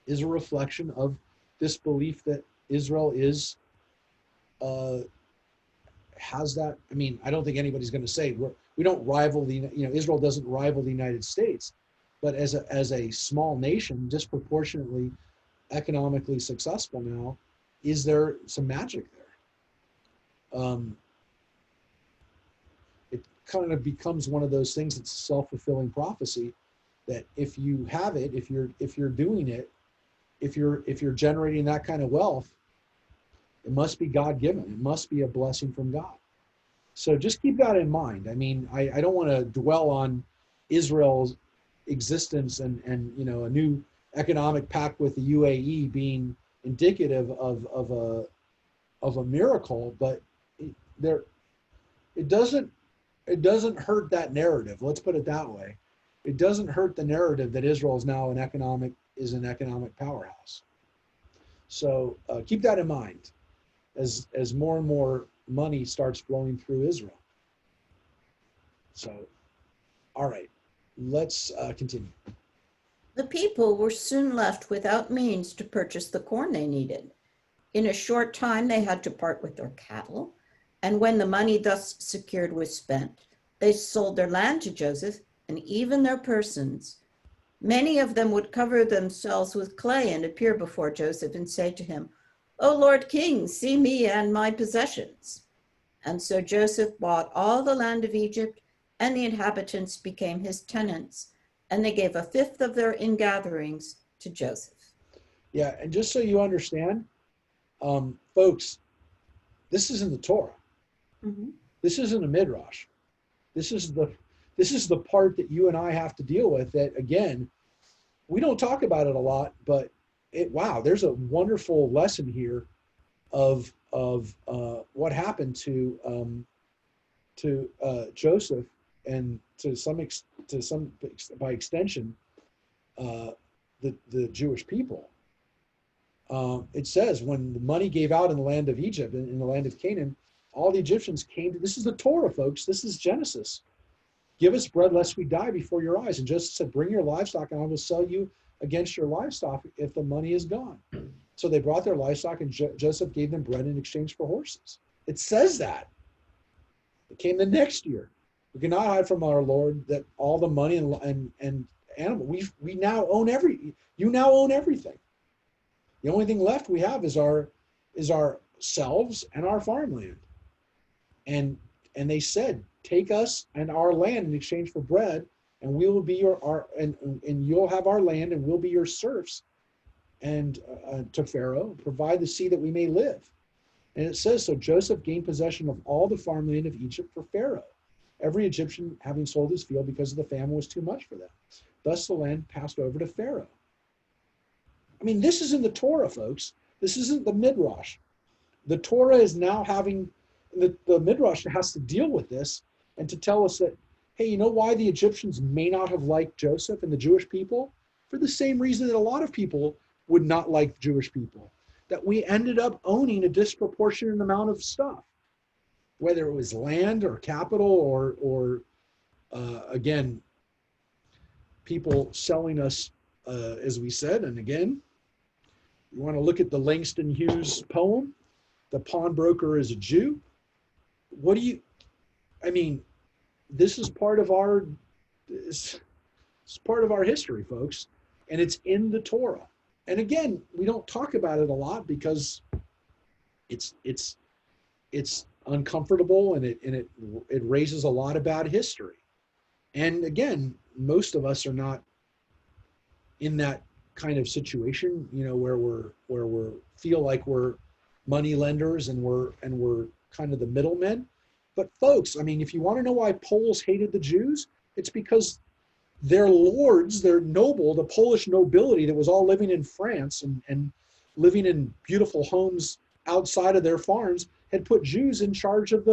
is a reflection of this belief that Israel is has that. I mean, I don't think anybody's going to say we don't rival Israel doesn't rival the United States, but as a small nation, disproportionately economically successful now, is there some magic there? It kind of becomes one of those things that's a self-fulfilling prophecy, that if you have it, if you're doing it, if you're generating that kind of wealth, it must be God-given. It must be a blessing from God. So just keep that in mind. I mean, I don't want to dwell on Israel's existence and a new economic pact with the UAE being indicative of a miracle, but it doesn't hurt that narrative. Let's put it that way. It doesn't hurt the narrative that Israel is now an economic powerhouse. So keep that in mind as more and more money starts flowing through Israel. So, all right, let's continue. The people were soon left without means to purchase the corn they needed. In a short time, they had to part with their cattle, and when the money thus secured was spent, they sold their land to Joseph and even their persons. Many of them would cover themselves with clay and appear before Joseph and say to him, "O Lord King, see me and my possessions." And so Joseph bought all the land of Egypt, and the inhabitants became his tenants, and they gave a fifth of their ingatherings to Joseph. Yeah, and just so you understand, folks, this is in the Torah. Mm-hmm. This isn't a midrash. This is the part that you and I have to deal with. That, again, we don't talk about it a lot, but there's a wonderful lesson here of what happened to Joseph, and by extension the Jewish people. It says when the money gave out in the land of Egypt and in the land of Canaan, all the Egyptians came to. This is the Torah, folks. This is Genesis. Give us bread lest we die before your eyes. And Joseph said, bring your livestock and I will sell you against your livestock if the money is gone. So they brought their livestock, and Joseph gave them bread in exchange for horses. It says that. It came the next year. We cannot hide from our Lord that all the money and animal, we now own you now own everything. The only thing left we have is ourselves and our farmland. And they said, take us and our land in exchange for bread, and we will be and you'll have our land, and we'll be your serfs. And to Pharaoh, provide the sea that we may live. And it says, so Joseph gained possession of all the farmland of Egypt for Pharaoh, every Egyptian having sold his field because the famine was too much for them. Thus the land passed over to Pharaoh. I mean, this is in the Torah, folks. This isn't the Midrash. The Torah is now having, the Midrash has to deal with this and to tell us that, hey, you know why the Egyptians may not have liked Joseph and the Jewish people? For the same reason that a lot of people would not like Jewish people, that we ended up owning a disproportionate amount of stuff, whether it was land or capital or again, people selling us, as we said. And again, you want to look at the Langston Hughes poem, The Pawnbroker is a Jew. This is part of our history, folks, and it's in the Torah. And again, we don't talk about it a lot because it's uncomfortable, and it raises a lot of bad history. And again, most of us are not in that kind of situation, where we feel like we're money lenders and we're kind of the middlemen. But folks, I mean, if you want to know why Poles hated the Jews, it's because their lords, their noble, the Polish nobility that was all living in France and living in beautiful homes outside of their farms, had put Jews in charge of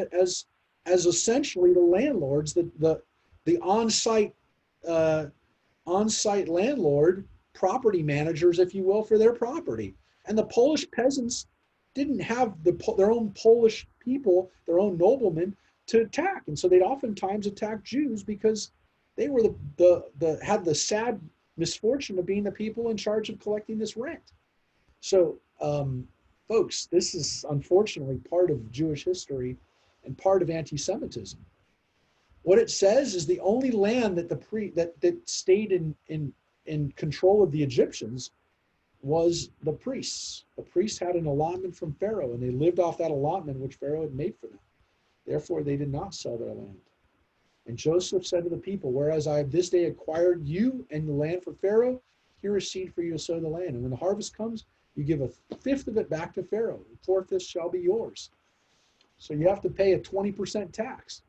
as essentially the landlords, the on-site on-site landlord, property managers, if you will, for their property. And the Polish peasants didn't have their own Polish people, their own noblemen to attack. And so they'd oftentimes attack Jews because they were had the sad misfortune of being the people in charge of collecting this rent. So, folks, this is unfortunately part of Jewish history and part of anti-Semitism. What it says is the only land that that stayed in control of the Egyptians was the priests. The priests had an allotment from Pharaoh, and they lived off that allotment which Pharaoh had made for them. Therefore, they did not sell their land. And Joseph said to the people, whereas I have this day acquired you and the land for Pharaoh, here is seed for you to sow the land. And when the harvest comes, you give a fifth of it back to Pharaoh. A fourth shall be yours. So you have to pay a 20% tax.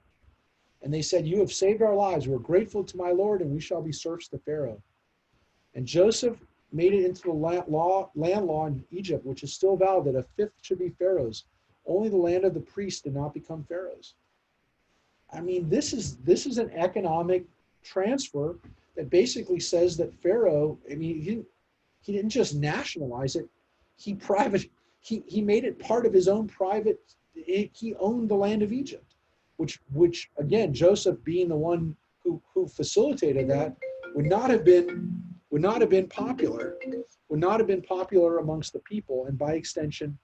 And they said, you have saved our lives. We're grateful to my Lord, and we shall be serfs to Pharaoh. And Joseph made it into the land law in Egypt, which is still valid, that a fifth should be Pharaoh's. Only the land of the priests did not become Pharaoh's. I mean, this is an economic transfer that basically says that Pharaoh, I mean, he didn't just nationalize it. He made it part of his own private. He owned the land of Egypt, which again, Joseph being the one who facilitated that would not have been popular amongst the people, and by extension,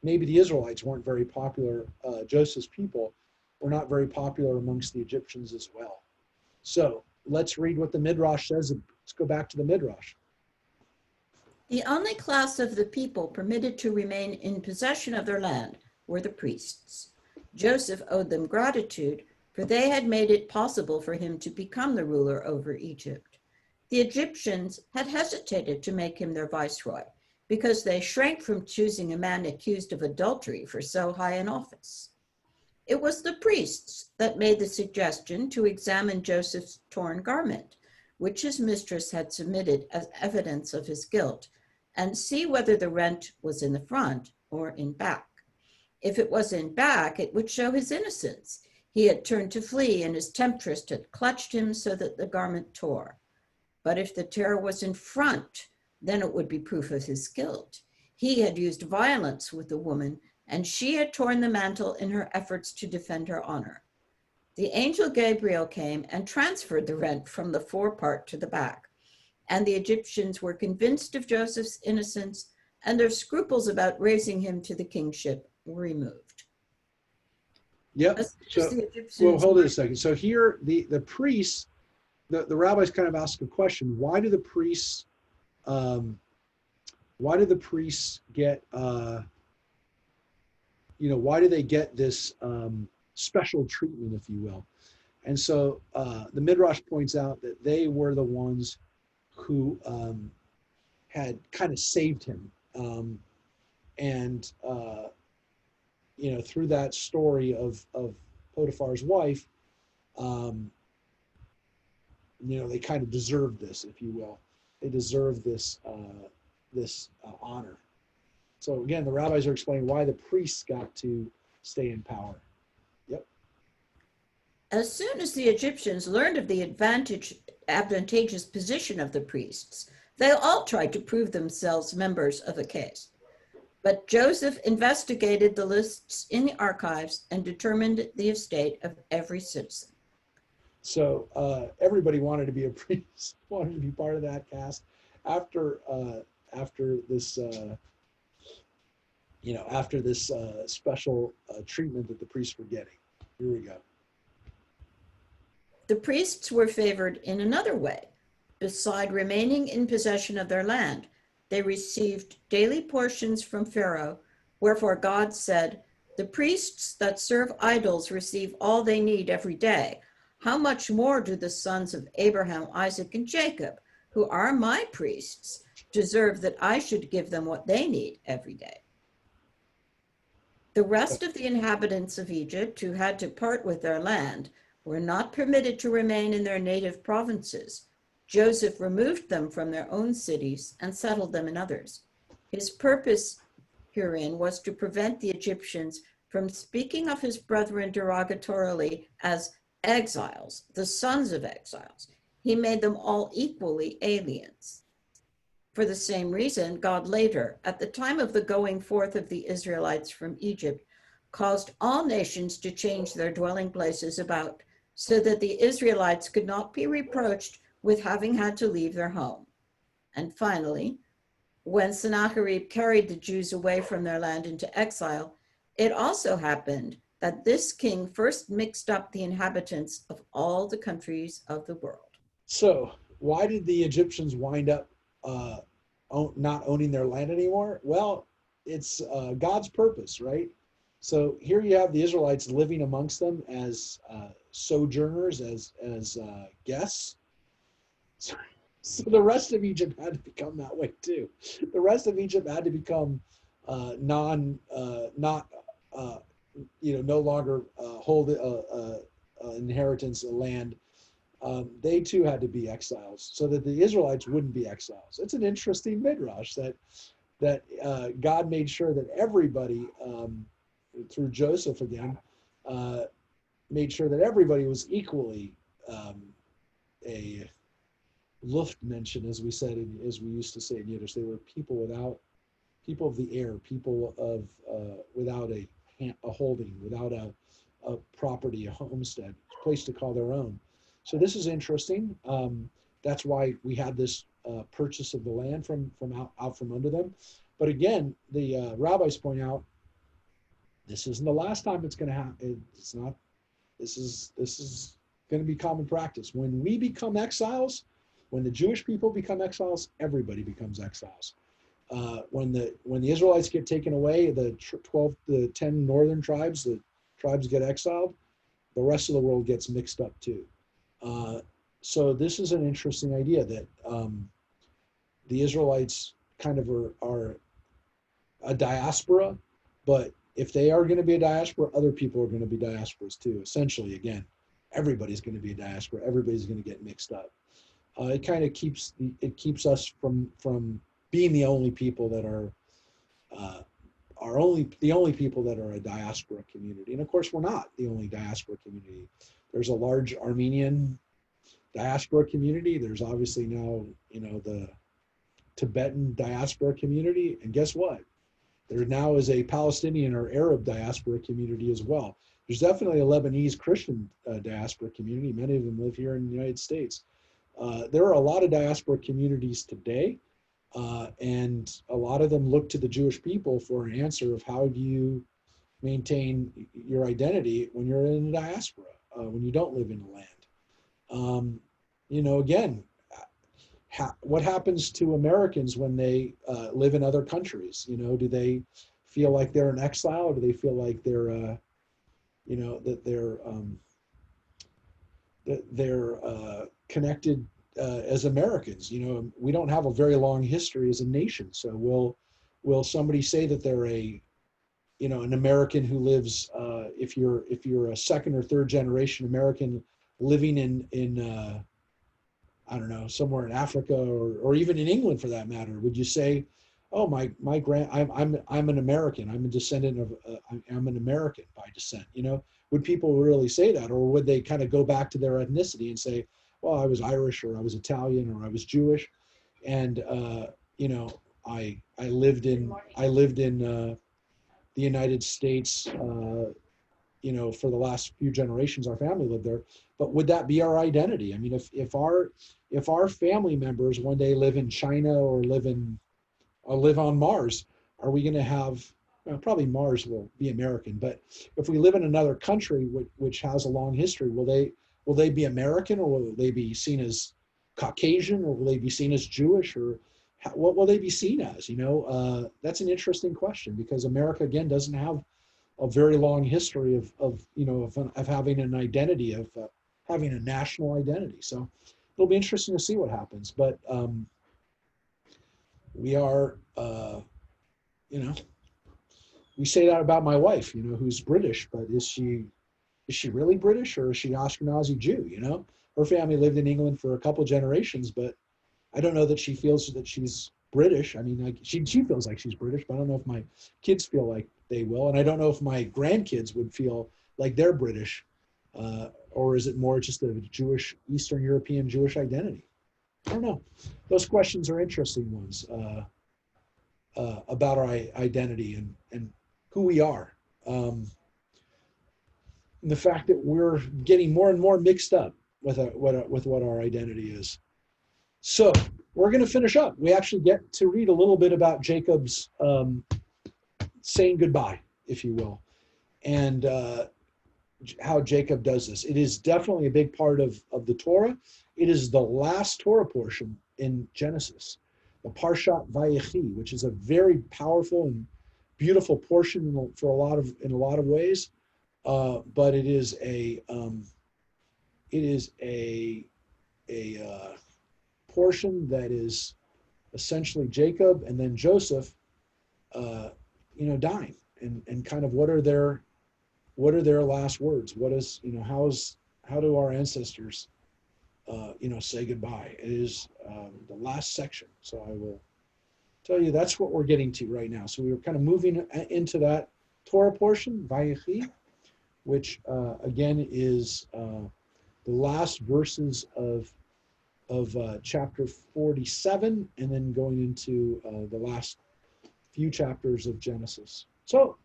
maybe the Israelites weren't very popular. Joseph's people were not very popular amongst the Egyptians as well. So let's read what the Midrash says. Let's go back to the Midrash. The only class of the people permitted to remain in possession of their land were the priests. Joseph owed them gratitude, for they had made it possible for him to become the ruler over Egypt. The Egyptians had hesitated to make him their viceroy because they shrank from choosing a man accused of adultery for so high an office. It was the priests that made the suggestion to examine Joseph's torn garment, which his mistress had submitted as evidence of his guilt, and see whether the rent was in the front or in back. If it was in back, it would show his innocence. He had turned to flee, and his temptress had clutched him so that the garment tore. But if the tear was in front, then it would be proof of his guilt. He had used violence with the woman, and she had torn the mantle in her efforts to defend her honor. The angel Gabriel came and transferred the rent from the forepart to the back, and the Egyptians were convinced of Joseph's innocence, and their scruples about raising him to the kingship were removed. Yep. So, well, hold it a second. So here, the priests, the rabbis kind of ask a question: why do the priests get why do they get this special treatment, if you will? And so the Midrash points out that they were the ones who had kind of saved him, through that story of Potiphar's wife, they kind of deserved this, if you will. They deserve this honor. So again, the rabbis are explaining why the priests got to stay in power. Yep. As soon as the Egyptians learned of the advantageous position of the priests, they all tried to prove themselves members of the case. But Joseph investigated the lists in the archives and determined the estate of every citizen. So everybody wanted to be a priest, wanted to be part of that caste. After this special treatment that the priests were getting. Here we go. The priests were favored in another way. Beside remaining in possession of their land, they received daily portions from Pharaoh, wherefore God said, "The priests that serve idols receive all they need every day. How much more do the sons of Abraham, Isaac, and Jacob, who are my priests, deserve that I should give them what they need every day?" The rest of the inhabitants of Egypt who had to part with their land were not permitted to remain in their native provinces. Joseph removed them from their own cities and settled them in others. His purpose herein was to prevent the Egyptians from speaking of his brethren derogatorily as exiles, the sons of exiles. He made them all equally aliens. For the same reason, God later, at the time of the going forth of the Israelites from Egypt, caused all nations to change their dwelling places about, so that the Israelites could not be reproached with having had to leave their home. And finally, when Sennacherib carried the Jews away from their land into exile, it also happened that this king first mixed up the inhabitants of all the countries of the world. So why did the Egyptians wind up not owning their land anymore? Well, it's God's purpose, right? So here you have the Israelites living amongst them as sojourners, as guests. So the rest of Egypt had to become that way too. The rest of Egypt had to become no longer hold inheritance of land. They too had to be exiles, so that the Israelites wouldn't be exiles. It's an interesting midrash that God made sure that everybody, through Joseph again, made sure that everybody was equally a Luftmenschen, as we said, as we used to say in Yiddish. They were people of the air, people of without a holding, without a property, a homestead, a place to call their own. So this is interesting. That's why we had this purchase of the land from out from under them. But again, the rabbis point out, this isn't the last time it's going to happen. It's not. This is going to be common practice. When we become exiles, when the Jewish people become exiles, everybody becomes exiles. When the Israelites get taken away, the 10 northern tribes, the tribes get exiled, the rest of the world gets mixed up too. So this is an interesting idea that the Israelites kind of are a diaspora, but if they are going to be a diaspora, other people are going to be diasporas too. Essentially, again, everybody's going to be a diaspora. Everybody's going to get mixed up. It kind of keeps us from being the only people that are the only people that are a diaspora community. And of course, we're not the only diaspora community. There's a large Armenian diaspora community. There's obviously now, the Tibetan diaspora community. And guess what? There now is a Palestinian or Arab diaspora community as well. There's definitely a Lebanese Christian diaspora community. Many of them live here in the United States. There are a lot of diaspora communities today, and a lot of them look to the Jewish people for an answer of how do you maintain your identity when you're in the diaspora, when you don't live in the land. Again, what happens to Americans when they live in other countries? Do they feel like they're in exile, or do they feel like they're, that they're connected as Americans? We don't have a very long history as a nation. So will somebody say that they're an American who lives, if you're a second or third generation American living in I don't know, somewhere in Africa or even in England for that matter, would you say, oh, I'm an American, I'm a descendant of, I'm an American by descent? Would people really say that, or would they kind of go back to their ethnicity and say, well, I was Irish, or I was Italian, or I was Jewish, and I lived in the United States, for the last few generations, our family lived there. But would that be our identity? I mean, if our family members one day live in China or live on Mars, are we going to have, well, probably Mars will be American, but if we live in another country which has a long history, will they be American, or will they be seen as Caucasian, or will they be seen as Jewish, or what will they be seen as? That's an interesting question, because America, again, doesn't have a very long history of having an identity, of having a national identity. So it'll be interesting to see what happens. But we are, we say that about my wife, who's British, but is she really British, or is she Ashkenazi Jew? Her family lived in England for a couple generations, but I don't know that she feels that she's British. I mean, she feels like she's British, but I don't know if my kids feel like they will. And I don't know if my grandkids would feel like they're British Or is it more just a Jewish, Eastern European Jewish identity? I don't know. Those questions are interesting ones about our identity and who we are. And the fact that we're getting more and more mixed up with what our identity is. So we're going to finish up. We actually get to read a little bit about Jacob's saying goodbye, if you will, and how Jacob does this. It is definitely a big part of the Torah. It is the last Torah portion in Genesis, the Parshat Vayechi, which is a very powerful and beautiful portion in a lot of ways. But it is a portion that is essentially Jacob and then Joseph, dying, and kind of what are their last words? What is, how do our ancestors, say goodbye? It is the last section. So I will tell you that's what we're getting to right now. So we were kind of moving into that Torah portion, Vayechi, which again is the last verses of chapter 47, and then going into the last few chapters of Genesis. So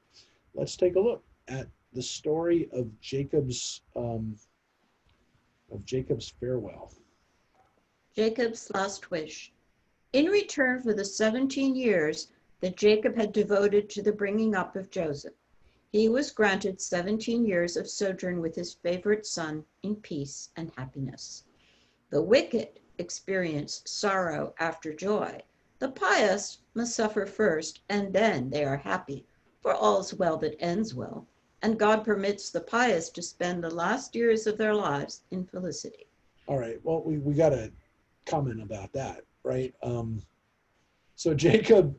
let's take a look at the story of Jacob's farewell. Jacob's last wish. In return for the 17 years that Jacob had devoted to the bringing up of Joseph, he was granted 17 years of sojourn with his favorite son in peace and happiness. The wicked experience sorrow after joy. The pious must suffer first, and then they are happy, for all's well that ends well, and God permits the pious to spend the last years of their lives in felicity. All right, well, we got to comment about that, right? So Jacob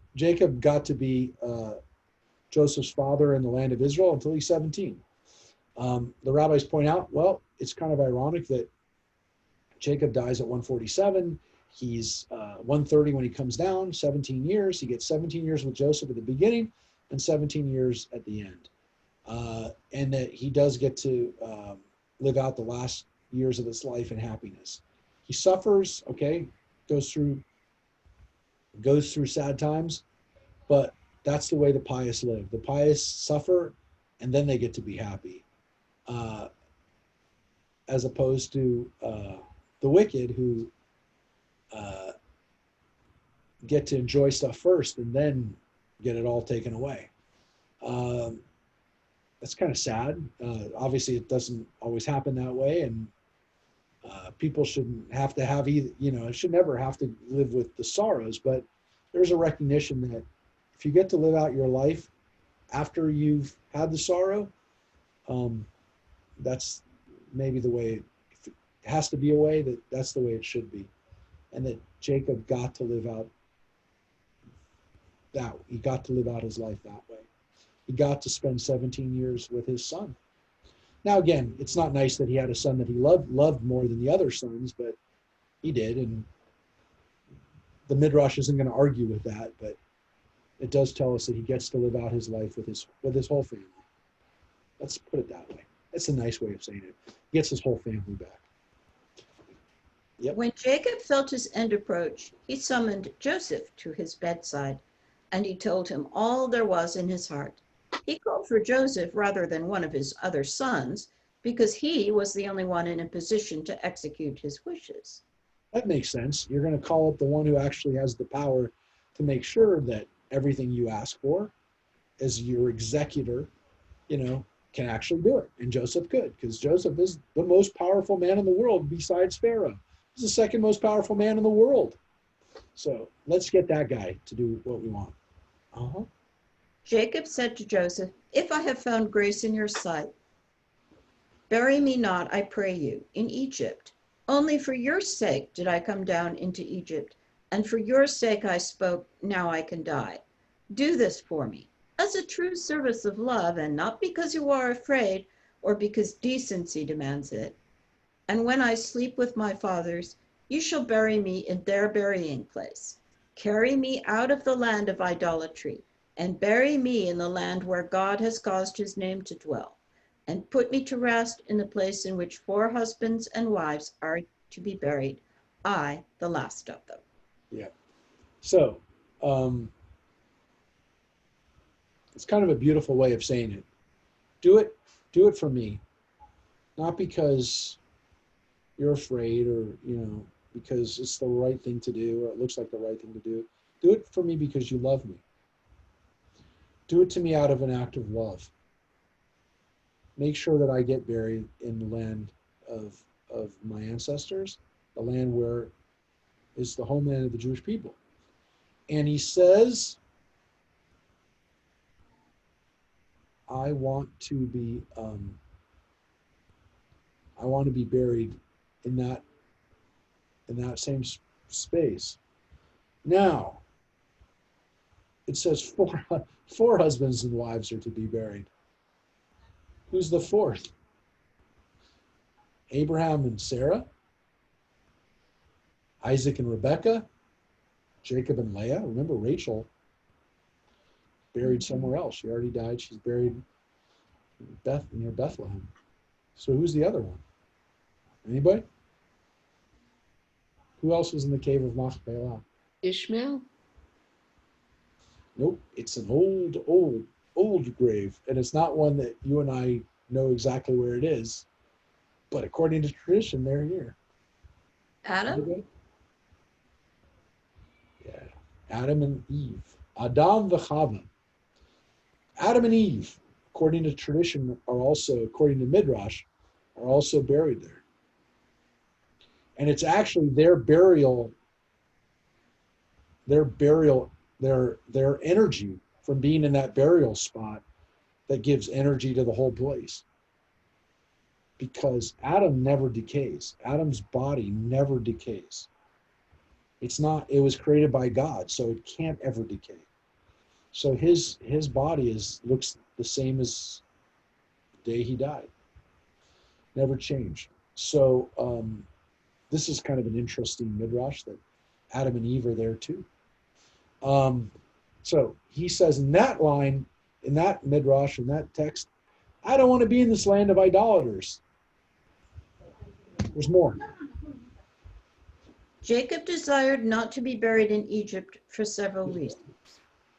got to be Joseph's father in the land of Israel until he's 17. The rabbis point out, well, it's kind of ironic that Jacob dies at 147. He's 130 when he comes down, 17 years. He gets 17 years with Joseph at the beginning and 17 years at the end. And that he does get to live out the last years of his life in happiness. He suffers, okay, goes through sad times, but that's the way the pious live. The pious suffer, and then they get to be happy, as opposed to the wicked who get to enjoy stuff first and then get it all taken away. That's kind of sad. Obviously, it doesn't always happen that way, and people shouldn't have to have either. Should never have to live with the sorrows. But there's a recognition that if you get to live out your life after you've had the sorrow, that's maybe the way. If it has to be a way, that's the way it should be, and that Jacob got to live out that. He got to live out his life that way. He got to spend 17 years with his son. Now, again, it's not nice that he had a son that he loved more than the other sons, but he did, and the Midrash isn't going to argue with that, but it does tell us that he gets to live out his life with his whole family. Let's put it that way. That's a nice way of saying it. He gets his whole family back. Yep. When Jacob felt his end approach, he summoned Joseph to his bedside, and he told him all there was in his heart. He called for Joseph rather than one of his other sons, because he was the only one in a position to execute his wishes. That makes sense. You're going to call up the one who actually has the power to make sure that everything you ask for as your executor, can actually do it. And Joseph could, because Joseph is the most powerful man in the world besides Pharaoh. He's the second most powerful man in the world. So let's get that guy to do what we want. Jacob said to Joseph, "If I have found grace in your sight, bury me not, I pray you, in Egypt. Only for your sake did I come down into Egypt, and for your sake I spoke, now I can die. Do this for me, as a true service of love, and not because you are afraid or because decency demands it. And when I sleep with my fathers, you shall bury me in their burying place. Carry me out of the land of idolatry, and bury me in the land where God has caused his name to dwell. and put me to rest in the place in which 4 husbands and wives are to be buried, I, the last of them. Yeah. So, it's kind of a beautiful way of saying it. Do it for me. Not because you're afraid or, because it's the right thing to do or it looks like the right thing to do. Do it for me because you love me. Do it to me out of an act of love. Make sure that I get buried in the land of my ancestors, the land where is the homeland of the Jewish people. And he says, I want to be buried in that same space. Now, it says four husbands and wives are to be buried. Who's the 4th? Abraham and Sarah, Isaac and Rebekah, Jacob and Leah. Remember, Rachel buried somewhere else. She already died. She's buried near Bethlehem. So who's the other one? Anybody? Who else was in the cave of Machpelah? Ishmael? Nope. It's an old grave, and it's not one that you and I know exactly where it is. But according to tradition, they're here. Adam? Anybody? Yeah. Adam and Eve. Adam v'Chava. Adam and Eve, according to tradition, according to Midrash, are also buried there. And it's actually their energy from being in that burial spot that gives energy to the whole place. Because Adam never decays. Adam's body never decays. It was created by God, so it can't ever decay. So his body looks the same as the day he died. Never changed. So this is kind of an interesting midrash that Adam and Eve are there too. So he says in that line, in that midrash, in that text, I don't want to be in this land of idolaters. There's more. Jacob desired not to be buried in Egypt for several reasons.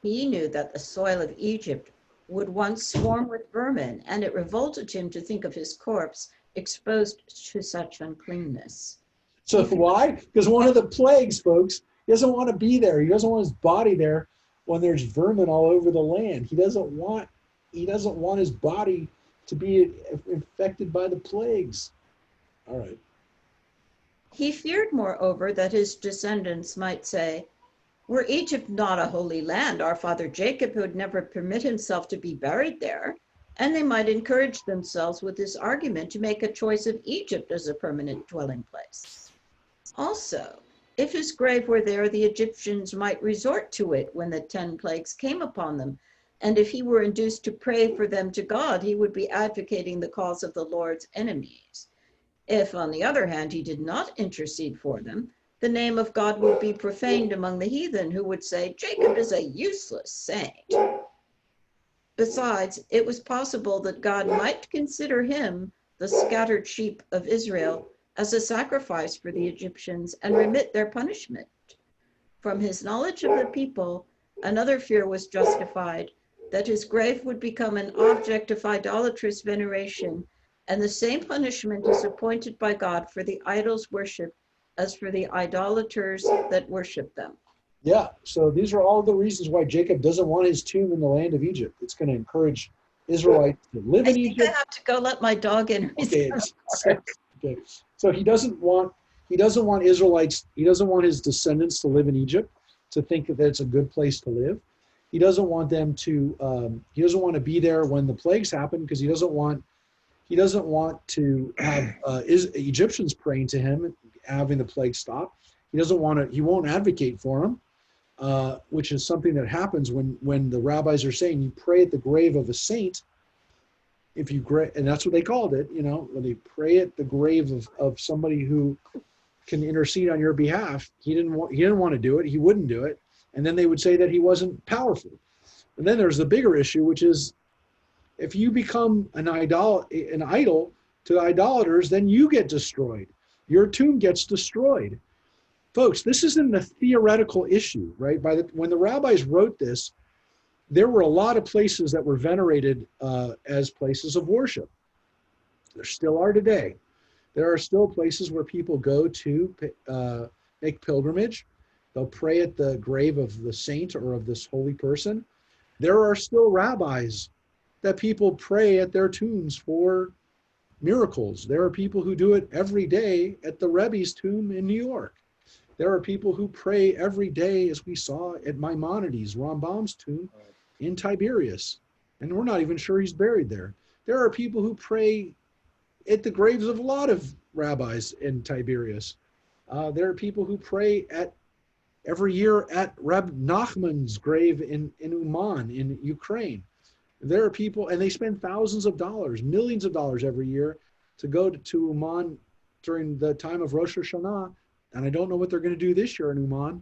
He knew that the soil of Egypt would once swarm with vermin, and it revolted him to think of his corpse exposed to such uncleanness. So why? Because one of the plagues, folks, he doesn't want to be there. He doesn't want his body there when there's vermin all over the land. He doesn't want his body to be infected by the plagues. All right. He feared, moreover, that his descendants might say, were Egypt not a holy land, our father Jacob would never permit himself to be buried there, and they might encourage themselves with this argument to make a choice of Egypt as a permanent dwelling place. Also, if his grave were there, the Egyptians might resort to it when the 10 plagues came upon them, and if he were induced to pray for them to God, he would be advocating the cause of the Lord's enemies. If, on the other hand, he did not intercede for them, the name of God would be profaned among the heathen, who would say, Jacob is a useless saint. Besides, it was possible that God might consider him, the scattered sheep of Israel, as a sacrifice for the Egyptians and remit their punishment. From his knowledge of the people, another fear was justified, that his grave would become an object of idolatrous veneration, and the same punishment is appointed by God for the idols worshipped as for the idolaters that worship them. Yeah, so these are all the reasons why Jacob doesn't want his tomb in the land of Egypt. It's going to encourage Israelites to live in Egypt. I have to go let my dog in. Okay. So he doesn't want Israelites, he doesn't want his descendants to live in Egypt, to think that it's a good place to live. He doesn't want them to, he doesn't want to be there when the plagues happen, because he doesn't want to have Egyptians praying to him, having the plague stop. He won't advocate for them, which is something that happens when the rabbis are saying you pray at the grave of a saint. And that's what they called it, when they pray at the grave of somebody who can intercede on your behalf. He didn't want to do it. He wouldn't do it. And then they would say that he wasn't powerful. And then there's the bigger issue, which is If you become an idol to idolaters, then you get destroyed. Your tomb gets destroyed. Folks, this isn't a theoretical issue, right? When the rabbis wrote this, there were a lot of places that were venerated as places of worship. There still are today. There are still places where people go to make pilgrimage. They'll pray at the grave of the saint or of this holy person. There are still rabbis that people pray at their tombs for miracles. There are people who do it every day at the Rebbe's tomb in New York. There are people who pray every day, as we saw at Maimonides, Rambam's tomb in Tiberias. And we're not even sure he's buried there. There are people who pray at the graves of a lot of rabbis in Tiberias. There are people who pray every year at Reb Nachman's grave in Uman in Ukraine. There are people, and they spend thousands of dollars, millions of dollars every year to go to Uman during the time of Rosh Hashanah. And I don't know what they're going to do this year in Uman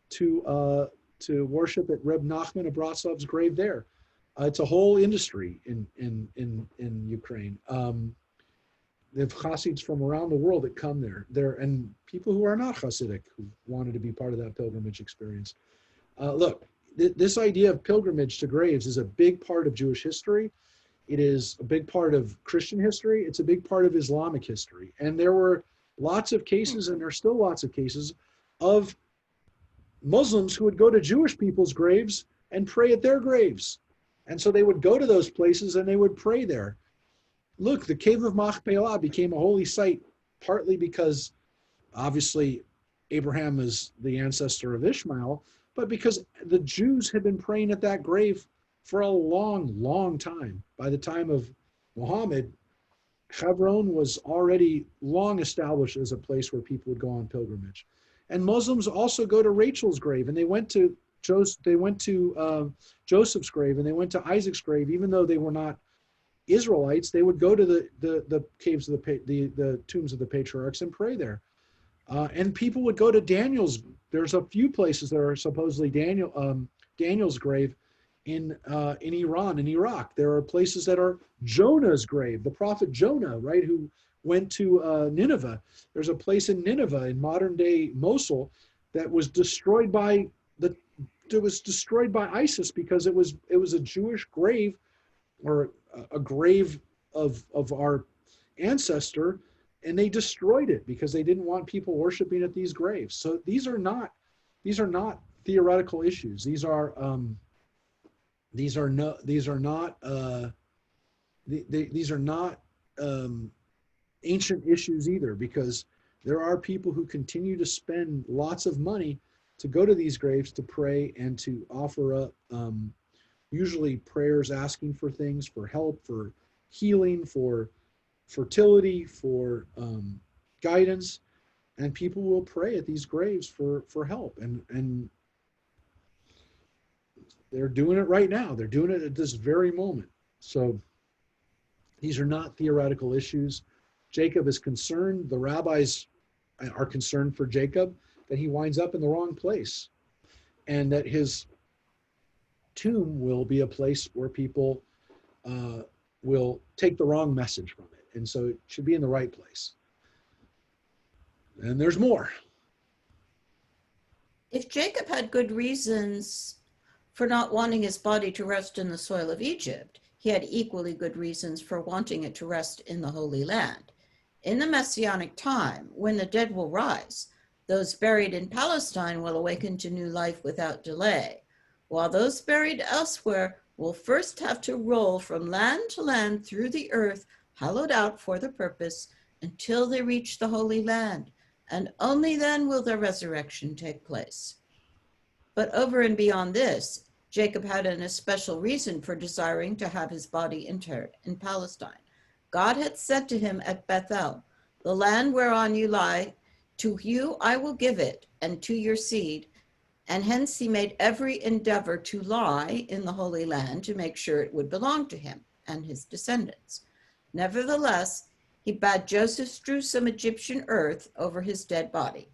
to worship at Reb Nachman Abratsov's grave there. It's a whole industry in Ukraine. They have Hasids from around the world that come there, and people who are not Hasidic who wanted to be part of that pilgrimage experience. Look, this idea of pilgrimage to graves is a big part of Jewish history. It is a big part of Christian history. It's a big part of Islamic history. And there were lots of cases, and there are still lots of cases, of Muslims who would go to Jewish people's graves and pray at their graves. And so they would go to those places and they would pray there. Look, the cave of Machpelah became a holy site, partly because obviously Abraham is the ancestor of Ishmael, but because the Jews had been praying at that grave for a long, long time. By the time of Muhammad, Hebron was already long established as a place where people would go on pilgrimage. And Muslims also go to Rachel's grave, and they went to Joseph's grave, and they went to Isaac's grave, even though they were not Israelites. They would go to the caves of the tombs of the patriarchs and pray there. And people would go to Daniel's. There's a few places that are supposedly Daniel's grave in Iran, in Iraq. There are places that are Jonah's grave, the prophet Jonah, right, who went to Nineveh. There's a place in Nineveh in modern day Mosul that was destroyed by ISIS because it was a Jewish grave, or a grave of our ancestor, and they destroyed it because they didn't want people worshiping at these graves. So these are not theoretical issues. These are not ancient issues either, because there are people who continue to spend lots of money to go to these graves to pray and to offer up usually prayers asking for things, for help, for healing, for fertility, for guidance, and people will pray at these graves for help, and they're doing it right now. They're doing it at this very moment. So these are not theoretical issues. Jacob is concerned, the rabbis are concerned for Jacob, that he winds up in the wrong place, and that his tomb will be a place where people will take the wrong message from it. And so it should be in the right place. And there's more. If Jacob had good reasons for not wanting his body to rest in the soil of Egypt, he had equally good reasons for wanting it to rest in the Holy Land. In the Messianic time, when the dead will rise, those buried in Palestine will awaken to new life without delay, while those buried elsewhere will first have to roll from land to land through the earth, hollowed out for the purpose, until they reach the Holy Land, and only then will their resurrection take place. But over and beyond this, Jacob had an especial reason for desiring to have his body interred in Palestine. God had said to him at Bethel, "The land whereon you lie, to you I will give it, and to your seed." And hence he made every endeavor to lie in the Holy Land to make sure it would belong to him and his descendants. Nevertheless, he bade Joseph strew some Egyptian earth over his dead body.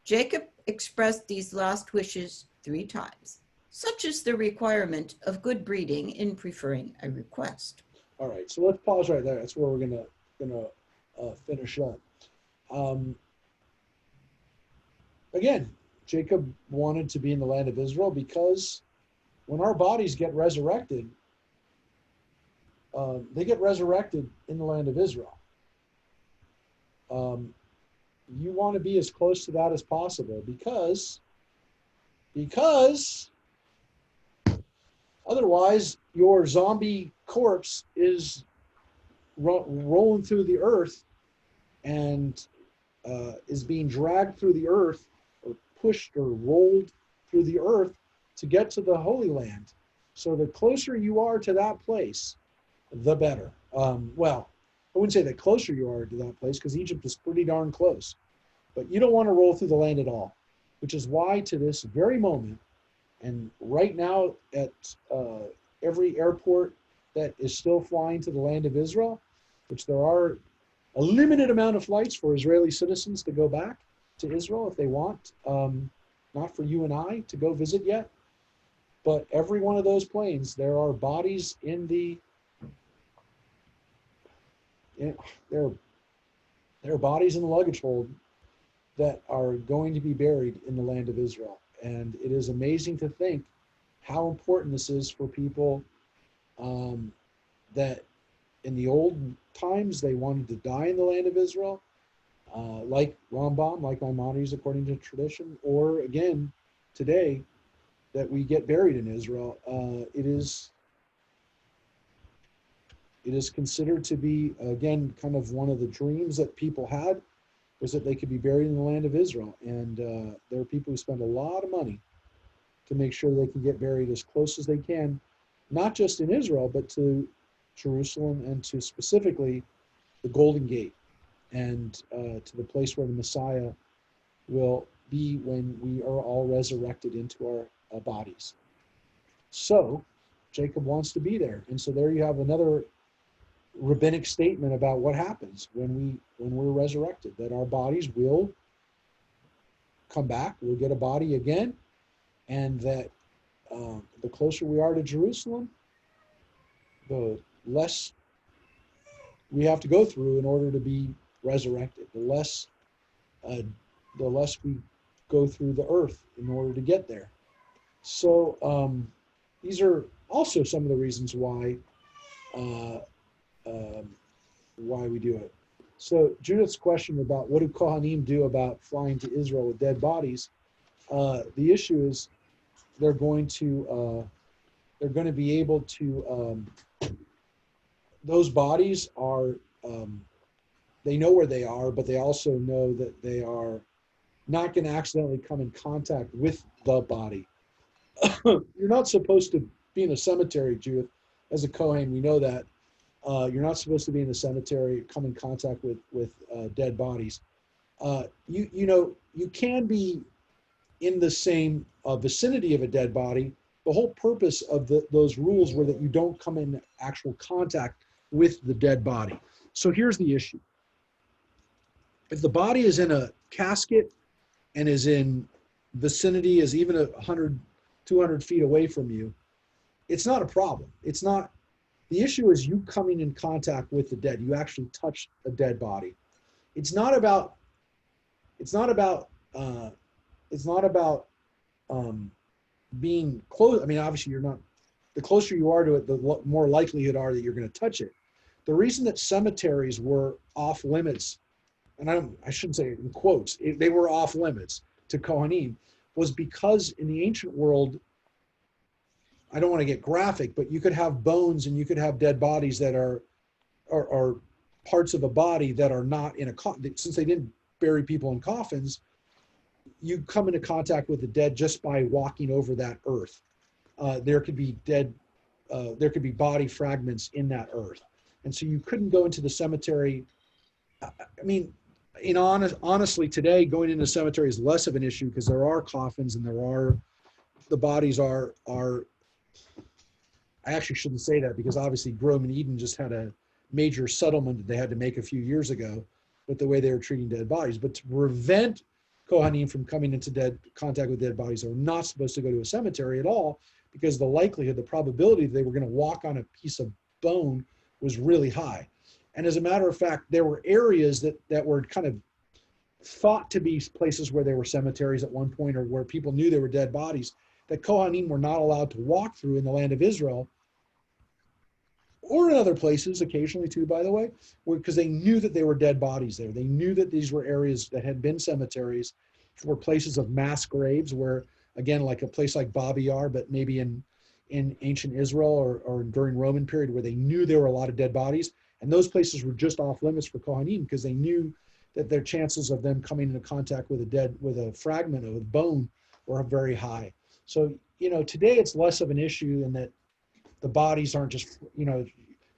Jacob expressed these last wishes 3 times. Such is the requirement of good breeding in preferring a request. All right, so let's pause right there. That's where we're gonna finish up. Again, Jacob wanted to be in the land of Israel because when our bodies get resurrected, they get resurrected in the land of Israel. You want to be as close to that as possible because otherwise your zombie corpse is rolling through the earth and is being dragged through the earth or pushed or rolled through the earth to get to the Holy Land. So the closer you are to that place, the better. Well, I wouldn't say the closer you are to that place because Egypt is pretty darn close. But you don't want to roll through the land at all, which is why to this very moment, and right now at every airport that is still flying to the land of Israel, which there are a limited amount of flights for Israeli citizens to go back to Israel if they want, not for you and I to go visit yet, but every one of those planes, there are bodies in there are bodies in the luggage hold that are going to be buried in the land of Israel. And it is amazing to think how important this is for people that in the old times, they wanted to die in the land of Israel, like Rambam, like Maimonides, according to tradition, or again, today, that we get buried in Israel. It is considered to be, again, kind of one of the dreams that people had, was that they could be buried in the land of Israel. And there are people who spend a lot of money to make sure they can get buried as close as they can, not just in Israel, but to Jerusalem and to specifically the Golden Gate and to the place where the Messiah will be when we are all resurrected into our bodies. So Jacob wants to be there. And so there you have another rabbinic statement about what happens when we're resurrected, that our bodies will come back, we'll get a body again, and that the closer we are to Jerusalem, the less we have to go through in order to be resurrected, the less we go through the earth in order to get there. So these are also some of the reasons why we do it. So Judith's question about what do Kohanim do about flying to Israel with dead bodies? The issue is they're going to be able to. Those bodies are. They know where they are, but they also know that they are not going to accidentally come in contact with the body. You're not supposed to be in a cemetery, Judith. As a Kohen, we know that. You're not supposed to be in the cemetery, come in contact with dead bodies. You can be in the same vicinity of a dead body. The whole purpose of those rules were that you don't come in actual contact with the dead body. So here's the issue. If the body is in a casket and is in vicinity, is even 100, 200 feet away from you, it's not a problem. It's not. The issue is you coming in contact with the dead. You actually touch a dead body. It's not about being close. I mean, obviously you're not. The closer you are to it, the more likelihood are that you're going to touch it. The reason that cemeteries were off limits, and I shouldn't say it in quotes, they were off limits to Kohanim, was because in the ancient world, I don't want to get graphic, but you could have bones and you could have dead bodies that are parts of a body that are not in a coffin. Since they didn't bury people in coffins, you come into contact with the dead just by walking over that earth. There could be body fragments in that earth. And so you couldn't go into the cemetery. I mean, honestly, today going into the cemetery is less of an issue because there are coffins and the bodies are. I actually shouldn't say that because obviously Rome and Eden just had a major settlement that they had to make a few years ago with the way they were treating dead bodies. But to prevent Kohanim from coming into contact with dead bodies. They were not supposed to go to a cemetery at all because the likelihood, the probability they were going to walk on a piece of bone was really high. And as a matter of fact, there were areas that were kind of thought to be places where there were cemeteries at one point, or where people knew there were dead bodies, that Kohanim were not allowed to walk through in the land of Israel, or in other places occasionally too, by the way, because they knew that there were dead bodies there. They knew that these were areas that had been cemeteries, were places of mass graves, where, again, like a place like Babi Yar, but maybe in ancient Israel or during Roman period, where they knew there were a lot of dead bodies. And those places were just off limits for Kohanim because they knew that their chances of them coming into contact with a fragment of a bone were very high. So, today it's less of an issue in that the bodies aren't just, you're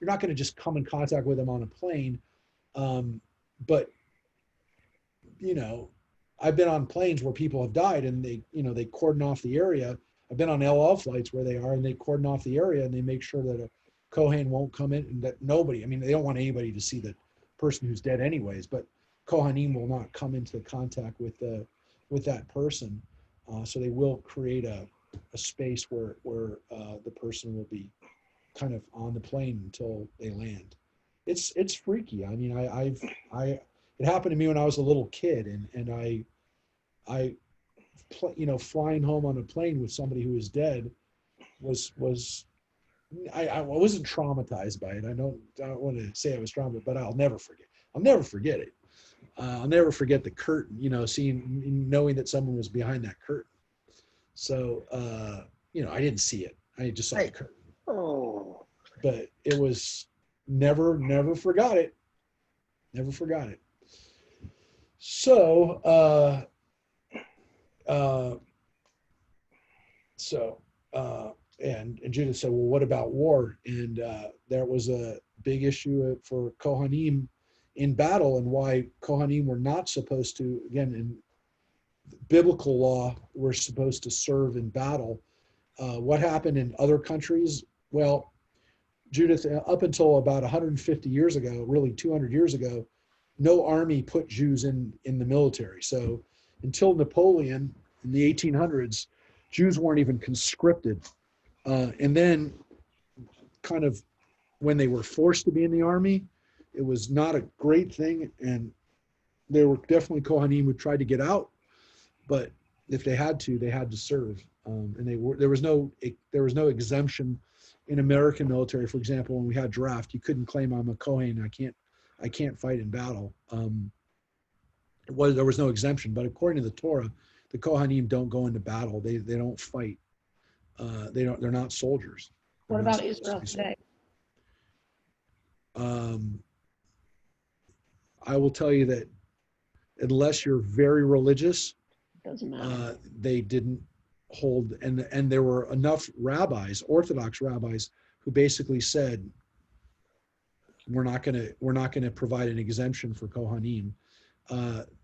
not going to just come in contact with them on a plane. But, I've been on planes where people have died and they cordon off the area. I've been on El Al flights where they are and they cordon off the area and they make sure that a Kohen won't come in, and that nobody, they don't want anybody to see the person who's dead anyways, but Kohanim will not come into contact with that person. So they will create a space where the person will be kind of on the plane until they land. It's freaky. It happened to me when I was a little kid, and flying home on a plane with somebody who was dead I wasn't traumatized by it. I don't want to say I was traumatized, but I'll never forget it. I'll never forget the curtain, knowing that someone was behind that curtain. So, I didn't see it. I just saw the curtain. Oh. But it was never forgot it. Never forgot it. So, and Judith said, well, what about war? And there was a big issue for Kohanim in battle, and why Kohanim were not supposed to, again, in biblical law, were supposed to serve in battle. What happened in other countries? Well, Judith, up until about 150 years ago, really 200 years ago, no army put Jews in the military. So until Napoleon in the 1800s, Jews weren't even conscripted. And then kind of when they were forced to be in the army, it was not a great thing. And there were definitely Kohanim who tried to get out, but if they had to serve. And there was no exemption in American military. For example, when we had draft, you couldn't claim I'm a Kohen. I can't fight in battle. There was no exemption, but according to the Torah, the Kohanim don't go into battle. They don't fight. They're not soldiers. What about Israel today? I will tell you that unless you're very religious, doesn't matter. They didn't hold, and there were enough rabbis, Orthodox rabbis, who basically said, we're not going to provide an exemption for Kohanim.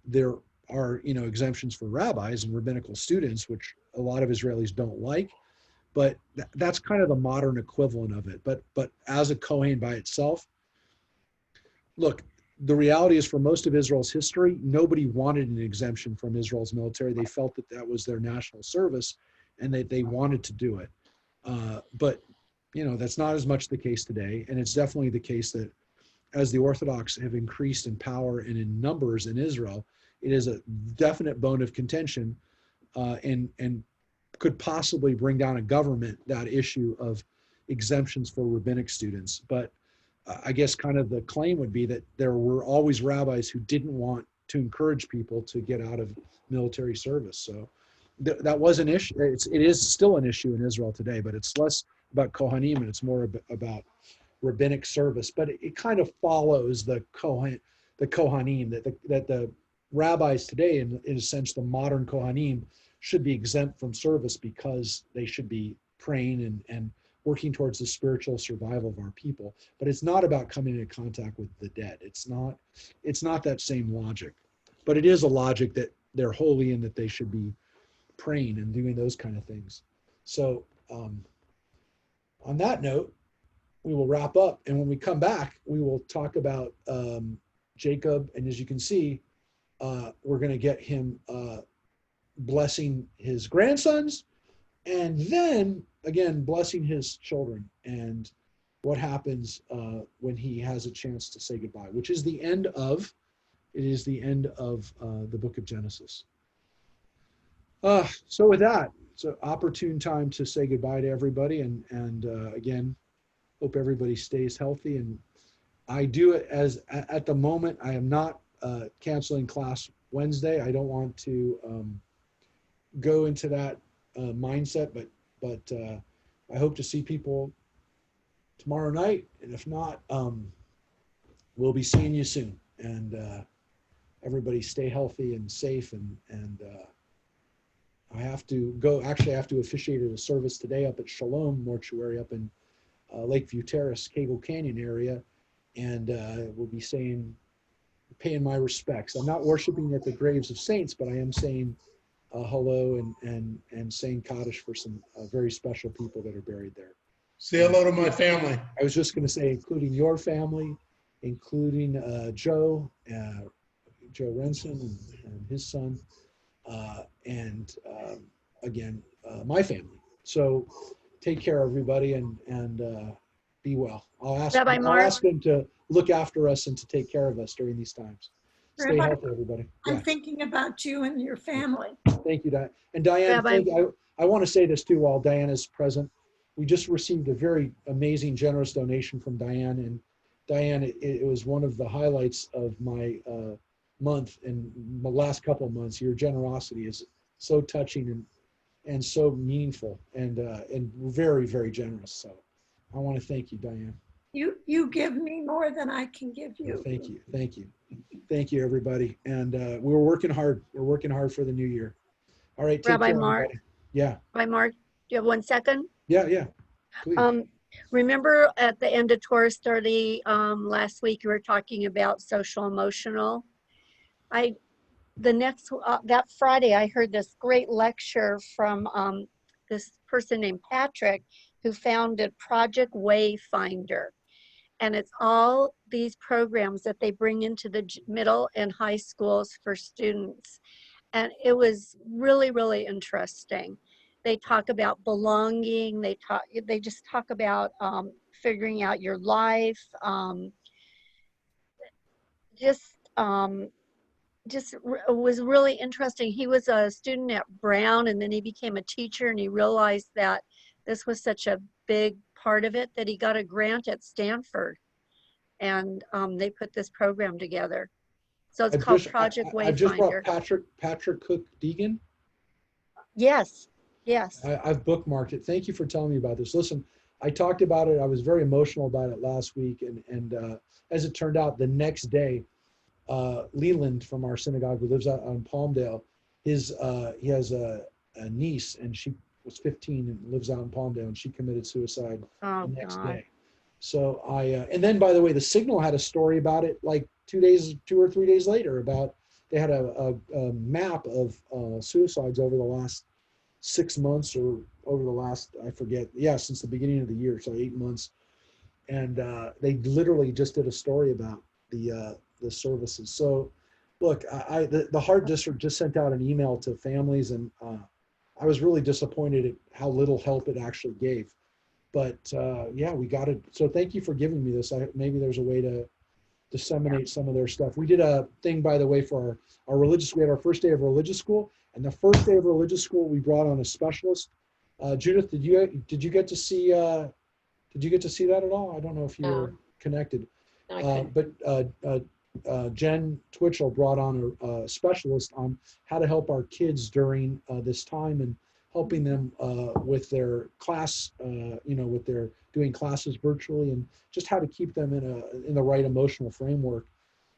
There are exemptions for rabbis and rabbinical students, which a lot of Israelis don't like, but that's kind of the modern equivalent of it. But as a Kohen by itself, look, the reality is, for most of Israel's history, nobody wanted an exemption from Israel's military. They felt that was their national service, and they wanted to do it. But that's not as much the case today, and it's definitely the case that as the Orthodox have increased in power and in numbers in Israel, it is a definite bone of contention, and could possibly bring down a government, that issue of exemptions for rabbinic students. But I guess kind of the claim would be that there were always rabbis who didn't want to encourage people to get out of military service. So that was an issue. It is still an issue in Israel today, but it's less about Kohanim and it's more about rabbinic service. But it kind of follows the Kohanim, that the rabbis today, in a sense, the modern Kohanim, should be exempt from service because they should be praying and working towards the spiritual survival of our people. But it's not about coming into contact with the dead. It's not that same logic, but it is a logic that they're holy and that they should be praying and doing those kind of things. So on that note, we will wrap up. And when we come back, we will talk about Jacob. And as you can see, we're going to get him blessing his grandsons, and then again blessing his children, and what happens when he has a chance to say goodbye, which is the end of the book of Genesis. So with that, it's an opportune time to say goodbye to everybody, and again, hope everybody stays healthy. And I do it as at the moment. I am not canceling class Wednesday. I don't want to go into that mindset, but I hope to see people tomorrow night, and if not, we'll be seeing you soon. And everybody stay healthy and safe. And I have to go. Actually, I have to officiate at a service today up at Shalom Mortuary up in Lakeview Terrace, Cable Canyon area, and we'll be paying my respects. I'm not worshiping at the graves of saints, but I am saying hello and saying Kaddish for some very special people that are buried there. Say hello to my family. I was just going to say, including your family, including Joe Renson and his son, and again, my family. So take care, everybody, and be well. I'll ask them to look after us and to take care of us during these times. Stay Rabbi, healthy, everybody. I'm Yeah. thinking about you and your family. Thank you, Diane. And Diane, I want to say this too while Diane is present. We just received a very amazing, generous donation from Diane. And Diane, it was one of the highlights of my month and the last couple of months. Your generosity is so touching and so meaningful and very, very generous. So I want to thank you, Diane. You give me more than I can give you. Well, thank you. Thank you. Thank you, everybody. And we're working hard. We're working hard for the new year. All right. Take Rabbi care, Mark. everybody. Yeah. Rabbi Mark, do you have 1 second? Yeah. Please. Remember at the end of Torah study last week, you were talking about social emotional. That Friday, I heard this great lecture from this person named Patrick, who founded Project Wayfinder. And it's all these programs that they bring into the middle and high schools for students. And it was really, really interesting. They talk about belonging. They just talk about figuring out your life. It was really interesting. He was a student at Brown, and then he became a teacher, and he realized that this was such a big part of it that he got a grant at Stanford, and they put this program together. So it's called Project Wayfinder. I've just brought Patrick Cook Deegan. Yes. I've bookmarked it. Thank you for telling me about this. Listen, I talked about it. I was very emotional about it last week, and as it turned out, the next day, Leland from our synagogue, who lives out on Palmdale, he has a niece, and she was 15 and lives out in Palmdale, and she committed suicide the next day. So and then, by the way, the Signal had a story about it like 2 or 3 days later about they had a map of suicides over the last 6 months or over the last, I forget, since the beginning of the year, so 8 months. And they literally just did a story about the services. So look, the Heart District just sent out an email to families, and I was really disappointed at how little help it actually gave. But we got it. So thank you for giving me this. Maybe there's a way to disseminate some of their stuff. We did a thing, by the way, for our religious, we had our first day of religious school, and the first day of religious school, we brought on a specialist. Judith, did you get to see that at all? I don't know if you were connected. No, but Jen Twitchell brought on a specialist on how to help our kids during this time and helping them with their class, with their doing classes virtually, and just how to keep them in the right emotional framework.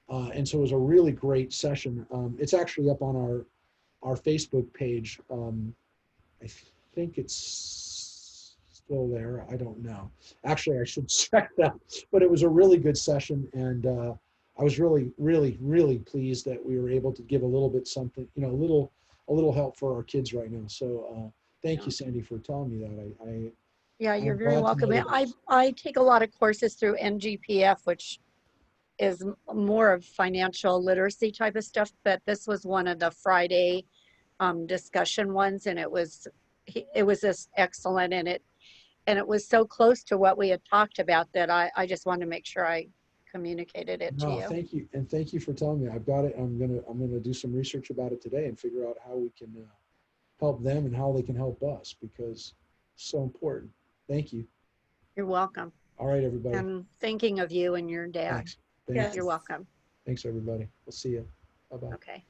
And so it was a really great session. It's actually up on our Facebook page. I think it's still there. I don't know. Actually, I should check that. But it was a really good session, and I was really, really, really pleased that we were able to give a little bit something, a little help for our kids right now. So thank you, Sandy, for telling me that. Yeah, you're I'm very glad to welcome. know that. I take a lot of courses through NGPF, which is more of financial literacy type of stuff, but this was one of the Friday discussion ones, and it was just excellent, and it was so close to what we had talked about that I just wanted to make sure I communicated it to No, you. thank you, and thank you for telling me. I've got it. I'm gonna do some research about it today and figure out how we can help them and how they can help us, because it's so important. Thank you. You're welcome. All right, everybody. I'm thinking of you and your dad. Thanks. Yes. You're welcome. Thanks, everybody. We'll see you. Bye-bye. Okay.